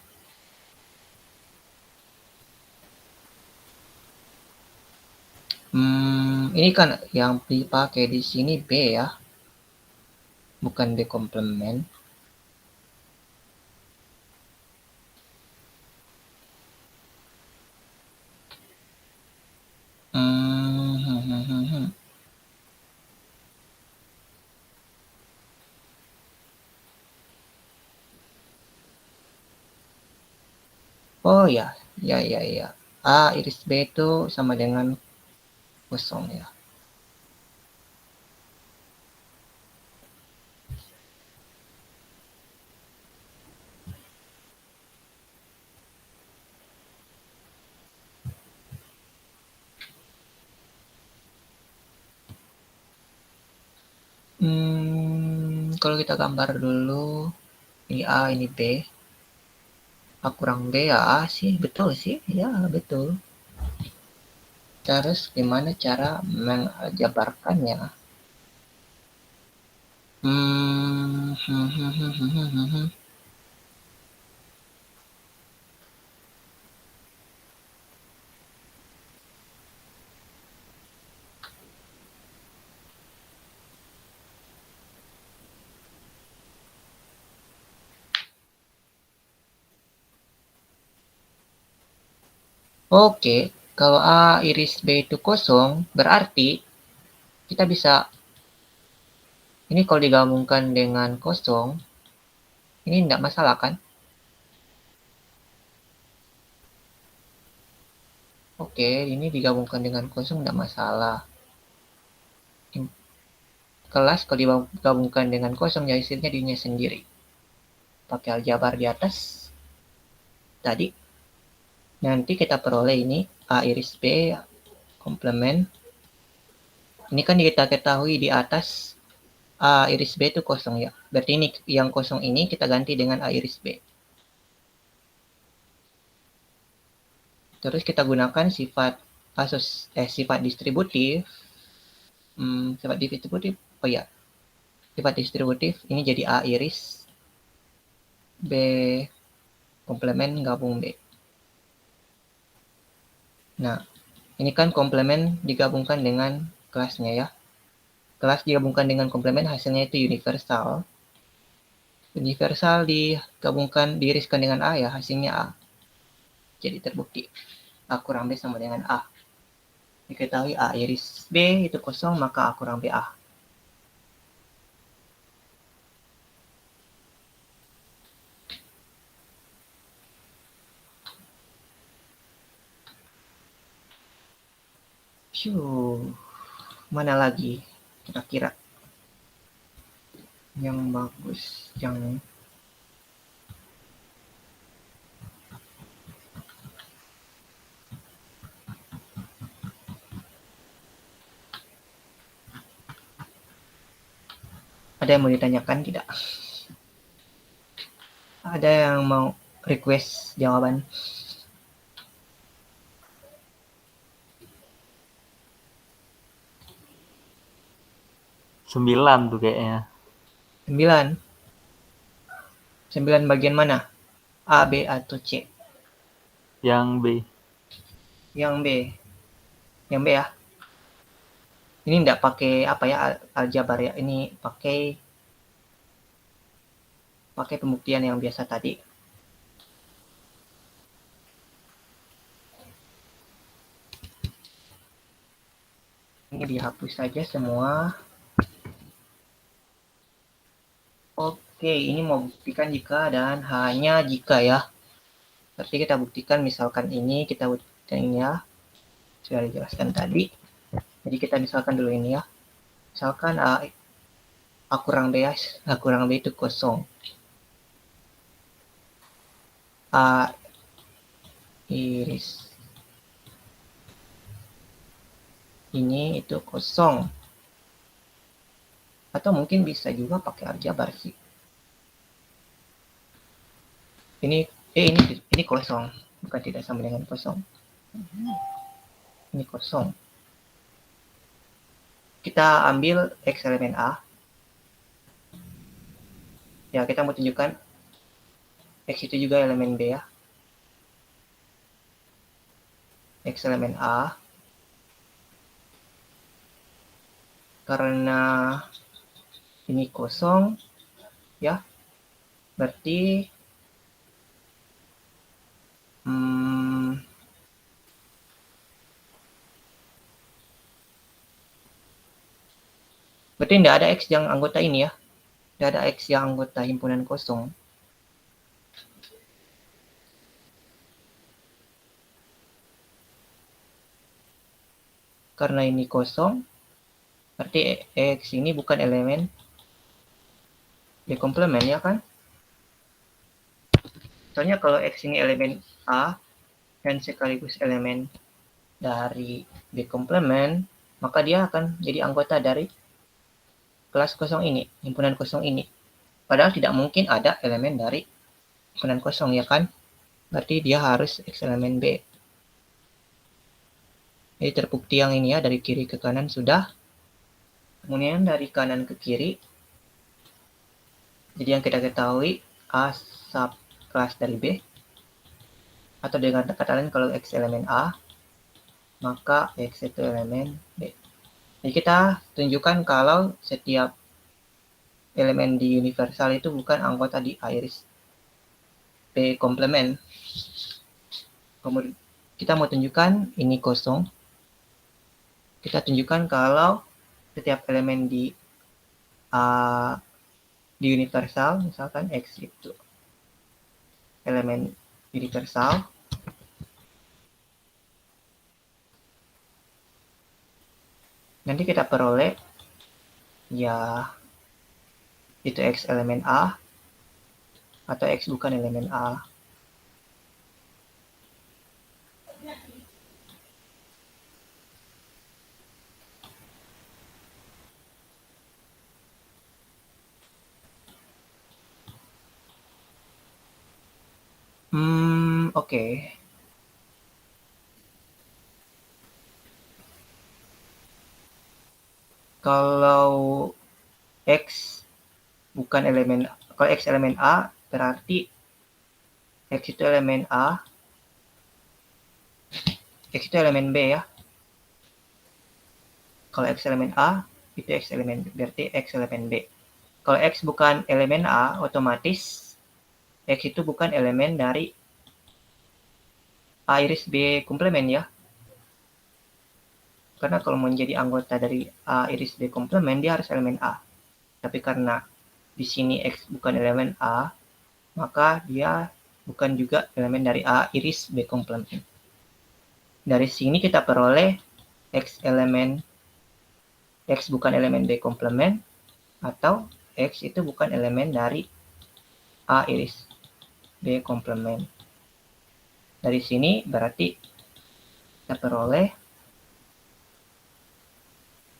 Ini kan yang dipakai di sini B ya, bukan B komplement. Oh ya. A iris B itu sama dengan kosong ya. Kalau kita gambar dulu, ini A, ini B. A kurang B ya A sih, betul sih, ya betul. Terus gimana cara menjabarkannya? Oke, kalau A iris B itu kosong, berarti kita bisa, ini kalau digabungkan dengan kosong, ini tidak masalah kan? Oke, ini digabungkan dengan kosong tidak masalah. kelas kalau digabungkan dengan kosong ya hasilnya dirinya sendiri. Pakai aljabar di atas tadi. Nanti kita peroleh ini A iris B komplement. Ini kan kita ketahui di atas A iris B itu kosong ya. Berarti ini yang kosong ini kita ganti dengan A iris B. Terus kita gunakan sifat distributif. Sifat distributif. Oh ya. Sifat distributif ini jadi A iris B komplement gabung B. Nah, ini kan komplement digabungkan dengan kelasnya ya. Kelas digabungkan dengan komplement hasilnya itu universal. Universal digabungkan diiriskan dengan A ya, hasilnya A. Jadi terbukti A kurang B sama dengan A. Diketahui A iris B itu kosong, maka A kurang B A. Mana lagi kira-kira yang bagus, yang ada yang mau ditanyakan tidak? Ada yang mau request jawaban? Sembilan tuh kayaknya. 9 bagian mana? A, B, atau C? Yang B. Yang B. Yang B ya. Ini enggak pakai apa ya aljabar ya. Ini pakai pembuktian yang biasa tadi. Ini dihapus saja semua. Oke, ini mau buktikan jika dan hanya jika ya. Berarti kita buktikan misalkan ini kita buktikan ini ya. Sudah dijelaskan tadi. Jadi kita misalkan dulu ini ya. Misalkan A kurang B ya. A kurang B itu kosong. A iris ini itu kosong. Atau mungkin bisa juga pakai aljabar sih. Ini kosong, bukan tidak sama dengan kosong. Ini kosong. Kita ambil X elemen A. Ya, kita mau tunjukkan X itu juga elemen B ya. X elemen A. Karena ini kosong, ya. Berarti berarti tidak ada X yang anggota ini ya. Tidak ada X yang anggota himpunan kosong. Karena ini kosong, berarti X ini bukan elemen B komplement ya kan? Soalnya kalau X ini elemen A dan sekaligus elemen dari B komplement, maka dia akan jadi anggota dari kelas kosong ini, himpunan kosong ini. Padahal tidak mungkin ada elemen dari himpunan kosong ya kan? Berarti dia harus X elemen B. Jadi terbukti yang ini ya, dari kiri ke kanan sudah. Kemudian dari kanan ke kiri. Jadi yang kita ketahui A sub kelas dari B. Atau dengan kata lain kalau X elemen A, maka X itu elemen B. Jadi kita tunjukkan kalau setiap elemen di universal itu bukan anggota di iris B komplement. Kemudian kita mau tunjukkan ini kosong. Kita tunjukkan kalau setiap elemen di universal, misalkan X itu elemen universal, nanti kita peroleh ya itu X elemen A atau X bukan elemen A. Oke. Kalau X bukan elemen, kalau X elemen A, berarti X itu elemen A, X itu elemen B ya. Kalau X elemen A, itu X elemen B, berarti X elemen B. Kalau X bukan elemen A, otomatis X itu bukan elemen dari A iris B komplement ya. Karena kalau menjadi anggota dari A iris B komplement, dia harus elemen A. Tapi karena di sini X bukan elemen A, maka dia bukan juga elemen dari A iris B komplement. Dari sini kita peroleh X bukan elemen B komplement, atau X itu bukan elemen dari A iris B komplement. Dari sini berarti kita peroleh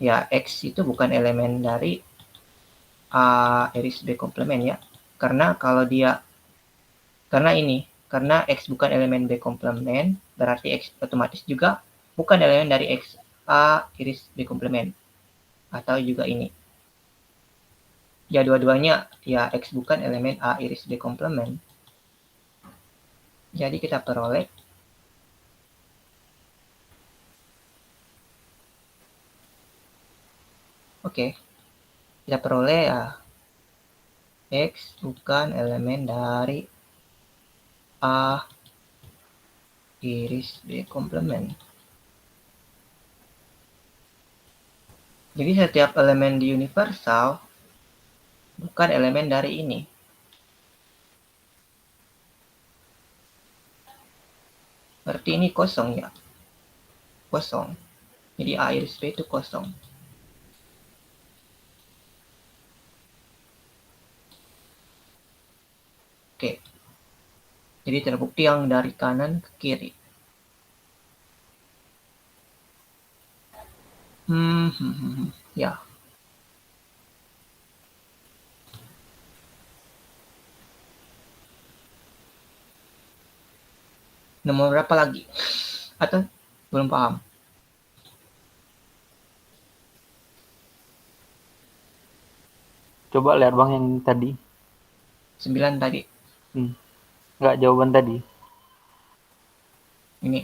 ya X itu bukan elemen dari A iris B komplement ya. Karena karena X bukan elemen B komplement, berarti X otomatis juga bukan elemen dari X A iris B komplement. Atau juga ini. Ya dua-duanya ya X bukan elemen A iris B komplement. Jadi kita peroleh kita peroleh ya X bukan elemen dari A iris B komplement. Jadi setiap elemen di universal bukan elemen dari ini. Berarti ini kosong ya. Kosong. Jadi A iris B itu kosong. Oke. Jadi terbukti yang dari kanan ke kiri. Ya. Nomor berapa lagi? Atau belum paham? Coba lihat Bang yang tadi. 9 tadi. Enggak, jawaban tadi. Ini.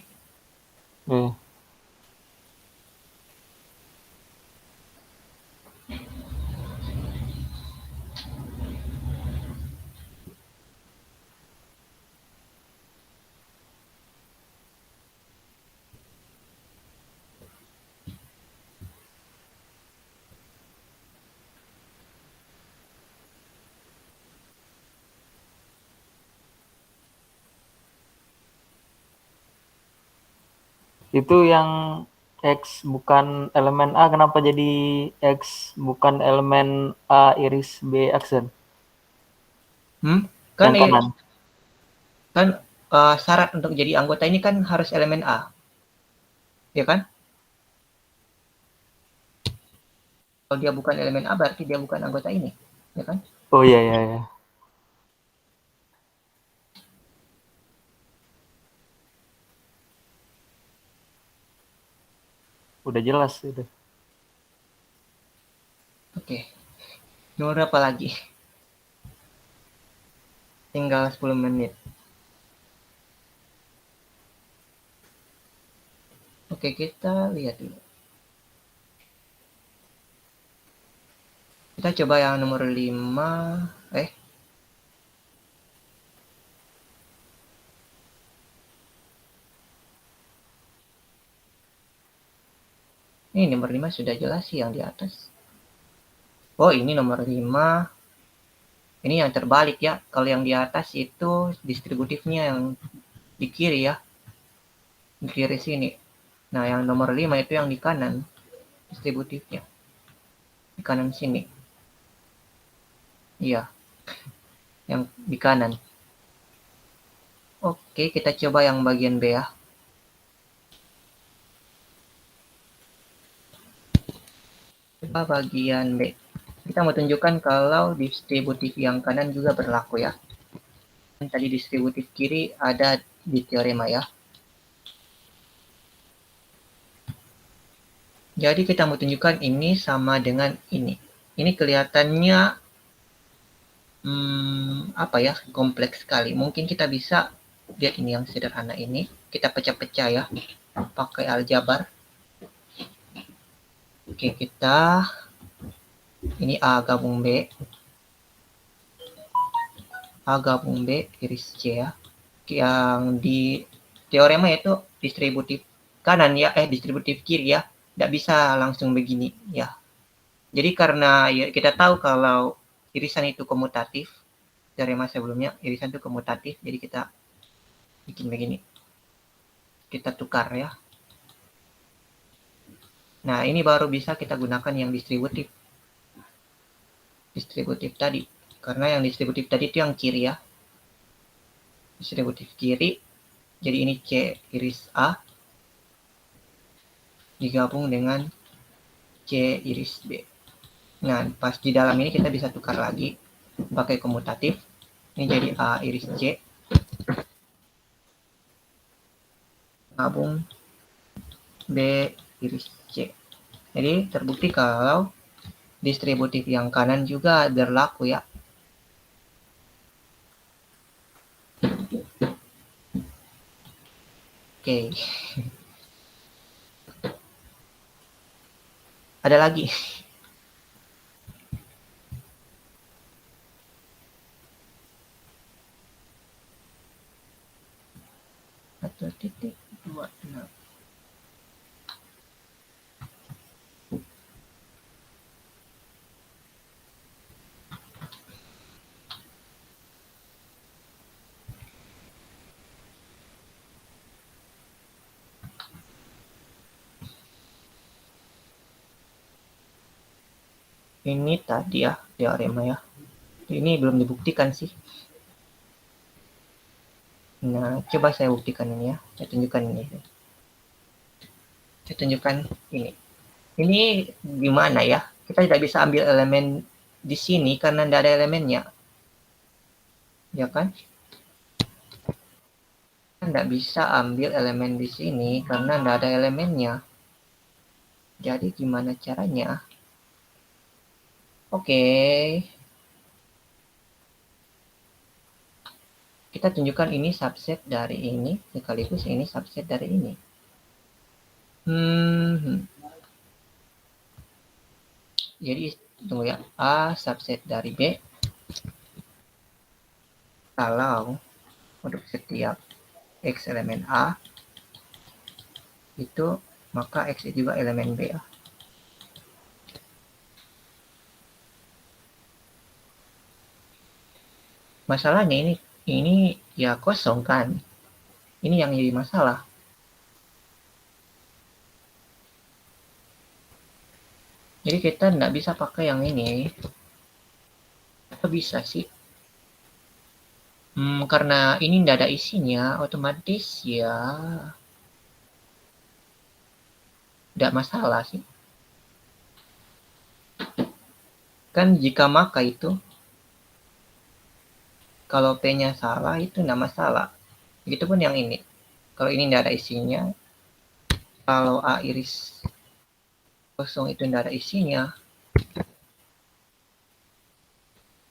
Itu yang X bukan elemen A, kenapa jadi X bukan elemen A iris B aksen? Kan Yang kanan. Kan syarat untuk jadi anggota ini kan harus elemen A. Ya kan? Kalau dia bukan elemen A berarti dia bukan anggota ini. Ya kan? Oh iya. Udah jelas itu. Oke. Nomor berapa lagi? Tinggal 10 menit. Oke, kita lihat dulu. Kita coba yang nomor 5. Ini nomor 5 sudah jelas sih yang di atas. Oh, ini nomor 5. Ini yang terbalik ya. Kalau yang di atas itu distributifnya yang di kiri ya. Di kiri sini. Nah, yang nomor 5 itu yang di kanan distributifnya. Di kanan sini. Iya. Yang di kanan. Oke, kita coba yang bagian B ya. Coba bagian B. Kita mau tunjukkan kalau distributif yang kanan juga berlaku ya. Tadi distributif kiri ada di teorema ya. Jadi kita mau tunjukkan ini sama dengan ini. Ini kelihatannya apa ya, kompleks sekali. Mungkin kita bisa lihat ini yang sederhana ini. Kita pecah-pecah ya, pakai aljabar. Oke, kita ini A gabung B. A gabung B iris C ya. Yang di teorema itu distributif kanan ya, distributif kiri ya. Tidak bisa langsung begini ya. Jadi karena ya, kita tahu kalau irisan itu komutatif, teorema sebelumnya irisan itu komutatif, jadi kita bikin begini. Kita tukar ya. Nah, ini baru bisa kita gunakan yang distributif. Distributif tadi. Karena yang distributif tadi itu yang kiri ya. Distributif kiri. Jadi ini C iris A digabung dengan C iris B. Nah, pas di dalam ini kita bisa tukar lagi pakai komutatif. Ini jadi A iris C gabung B iris C. Jadi terbukti kalau distributif yang kanan juga berlaku ya. Oke. Ada lagi. Atau titik 26. Ini tadi ya teorema ya. Ini belum dibuktikan sih. Nah, coba saya buktikan ini ya. Saya tunjukkan ini. Saya tunjukkan ini. Ini gimana ya? Kita tidak bisa ambil elemen di sini karena tidak ada elemennya. Ya kan? Kita tidak bisa ambil elemen di sini karena tidak ada elemennya. Jadi gimana caranya? Oke. Kita tunjukkan ini subset dari ini, sekaligus ini subset dari ini. Jadi tunggu ya, A subset dari B. Kalau untuk setiap X elemen A, itu maka X juga elemen B ya. Masalahnya ini ya kosong kan. Ini yang jadi masalah. Jadi kita tidak bisa pakai yang ini. Atau bisa sih. Karena ini tidak ada isinya, otomatis ya tidak masalah sih. Kan jika maka itu kalau P-nya salah itu tidak masalah. Begitupun yang ini. Kalau ini tidak ada isinya, kalau A iris kosong itu tidak ada isinya,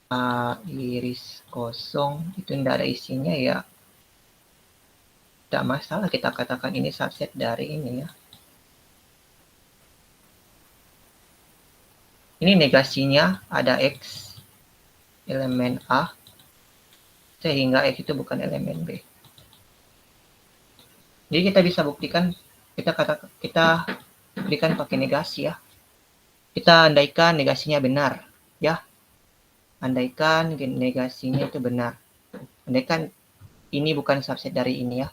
A iris kosong itu tidak ada isinya ya tidak masalah kita katakan ini subset dari ini ya. Ini negasinya ada X elemen A sehingga X itu bukan elemen B. Jadi kita bisa buktikan, kita berikan pakai negasi ya. Kita andaikan negasinya benar ya. Andaikan negasinya itu benar. Andaikan ini bukan subset dari ini ya.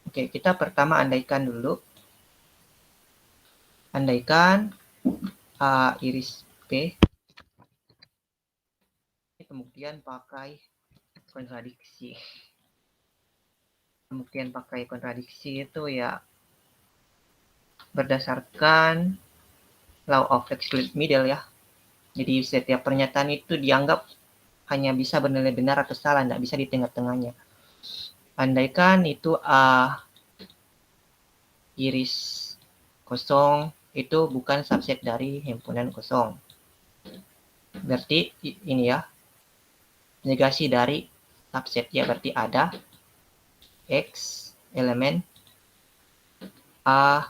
Oke, kita pertama andaikan dulu. Andaikan A iris B. Ini pembuktian pakai kontradiksi. Pembuktian pakai kontradiksi itu ya berdasarkan law of exclusive middle ya. Jadi setiap pernyataan itu dianggap hanya bisa bernilai benar atau salah, tidak bisa di tengah-tengahnya. Andaikan itu A iris kosong itu bukan subset dari himpunan kosong. Berarti ini ya, negasi dari subset ya, berarti ada X elemen A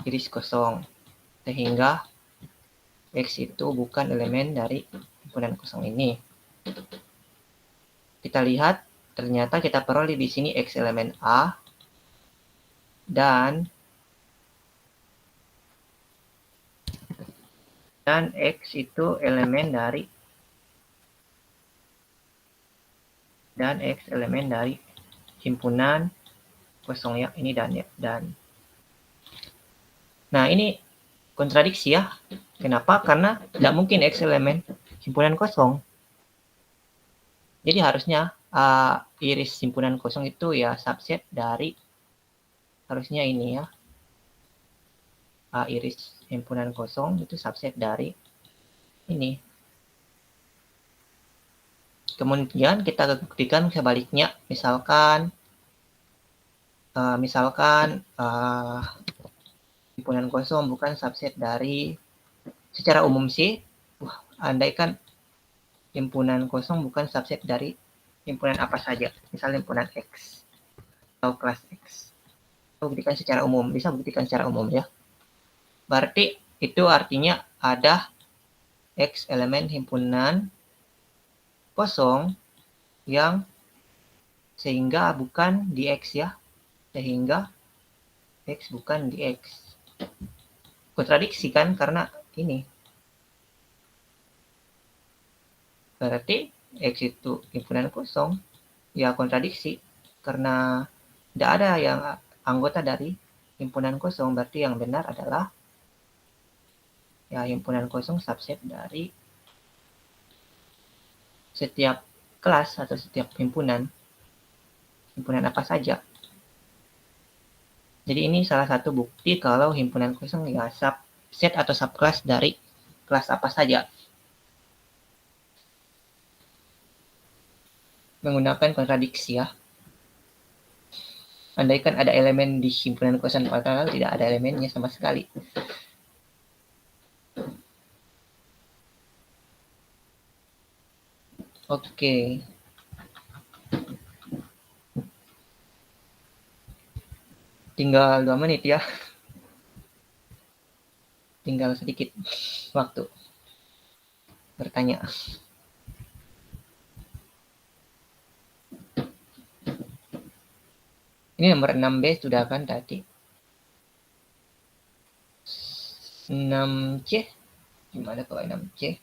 iris kosong. Sehingga X itu bukan elemen dari himpunan kosong ini. Kita lihat, ternyata kita peroleh di sini X elemen A dan X itu elemen dari X elemen dari himpunan kosong ya, ini dan ya, dan. Nah, ini kontradiksi ya. Kenapa? Karena tidak mungkin X elemen himpunan kosong. Jadi harusnya iris himpunan kosong itu ya subset dari, harusnya ini ya, iris himpunan kosong itu subset dari ini. Kemudian kita buktikan sebaliknya, misalkan himpunan kosong bukan subset dari, secara umum sih, andaikan himpunan kosong bukan subset dari himpunan apa saja, misalnya himpunan X atau kelas X. Buktikan secara umum, bisa buktikan secara umum ya. Berarti itu artinya ada X elemen himpunan kosong yang sehingga bukan di X ya, sehingga X bukan di X. Kontradiksi kan, karena ini berarti X itu himpunan kosong, ya kontradiksi karena tidak ada yang anggota dari himpunan kosong. Berarti yang benar adalah ya himpunan kosong subset dari setiap kelas atau setiap himpunan apa saja. Jadi ini salah satu bukti kalau himpunan kosong ya subset atau subkelas dari kelas apa saja. Menggunakan kontradiksi ya. Andaikan ada elemen di himpunan kosong, padahal tidak ada elemennya sama sekali. Oke. Tinggal 2 menit ya. Tinggal sedikit waktu bertanya. Ini nomor 6B sudah kan tadi. 6C. Gimana kalau 6C?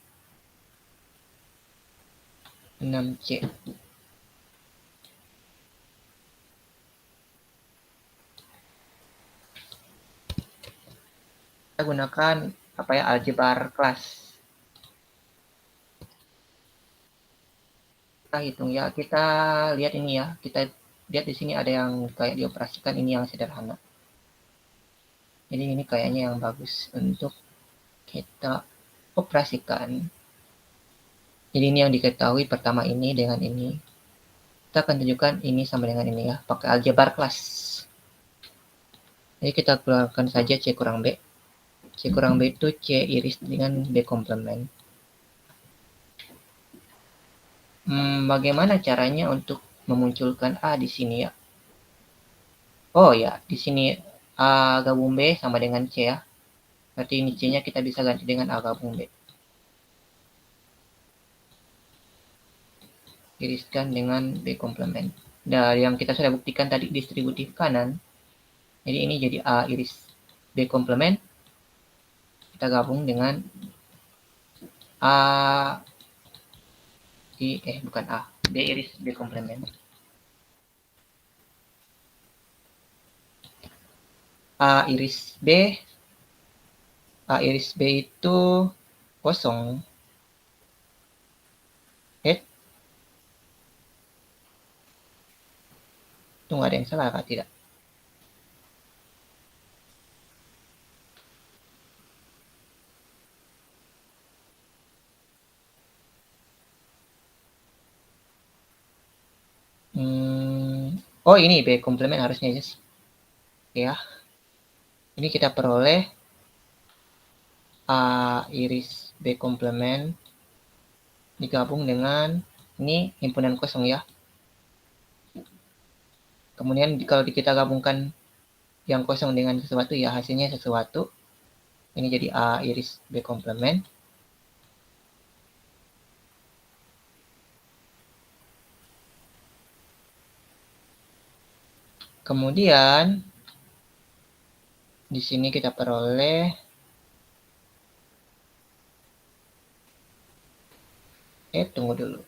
6C. Kita gunakan apa ya, aljabar kelas. Kita hitung ya, kita lihat ini ya, kita lihat di sini ada yang kayak dioperasikan, ini yang sederhana. Jadi ini kayaknya yang bagus untuk kita operasikan. Jadi ini yang diketahui pertama ini dengan ini. Kita akan tunjukkan ini sama dengan ini ya, pakai aljabar kelas. Jadi kita keluarkan saja C kurang B. C kurang B itu C iris dengan B komplement. Bagaimana caranya untuk memunculkan A di sini ya? Oh ya, di sini A gabung B sama dengan C ya. Berarti ini C-nya kita bisa ganti dengan A gabung B. Iriskan dengan B komplement. Dari yang kita sudah buktikan tadi distributif kanan. Jadi ini jadi A iris B komplement. Kita gabung dengan B iris B komplement. A iris B, A iris B itu kosong. Tunggu, ada yang salah apa tidak? Oh, ini B komplement harusnya yes. Ya. Ini kita peroleh A iris B komplement digabung dengan ini himpunan kosong ya. Kemudian kalau kita gabungkan yang kosong dengan sesuatu ya hasilnya sesuatu. Ini jadi A iris B komplement. Kemudian di sini kita peroleh tunggu dulu.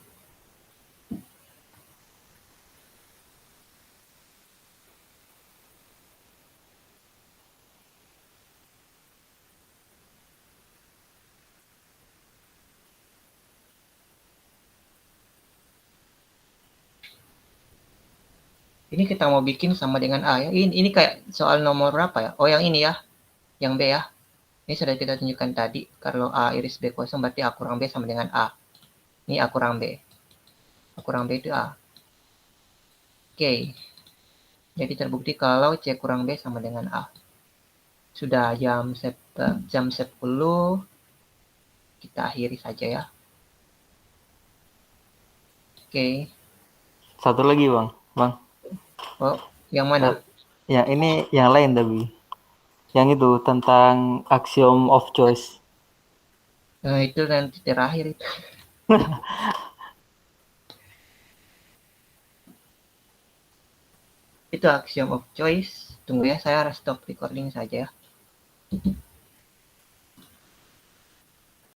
Ini kita mau bikin sama dengan A ya. Ini kayak soal nomor berapa ya? Oh, yang ini ya. Yang B ya. Ini sudah kita tunjukkan tadi. Kalau A iris B kosong berarti A kurang B sama dengan A. Ini A kurang B. A kurang B itu A. Oke. Jadi terbukti kalau C kurang B sama dengan A. Sudah jam 10. Kita akhiri saja ya. Oke. Satu lagi Bang. Oh, yang mana? Ya ini yang lain tapi. Yang itu tentang axiom of choice. Nah, itu nanti terakhir itu. Itu axiom of choice. Tunggu ya, saya harus stop recording saja ya.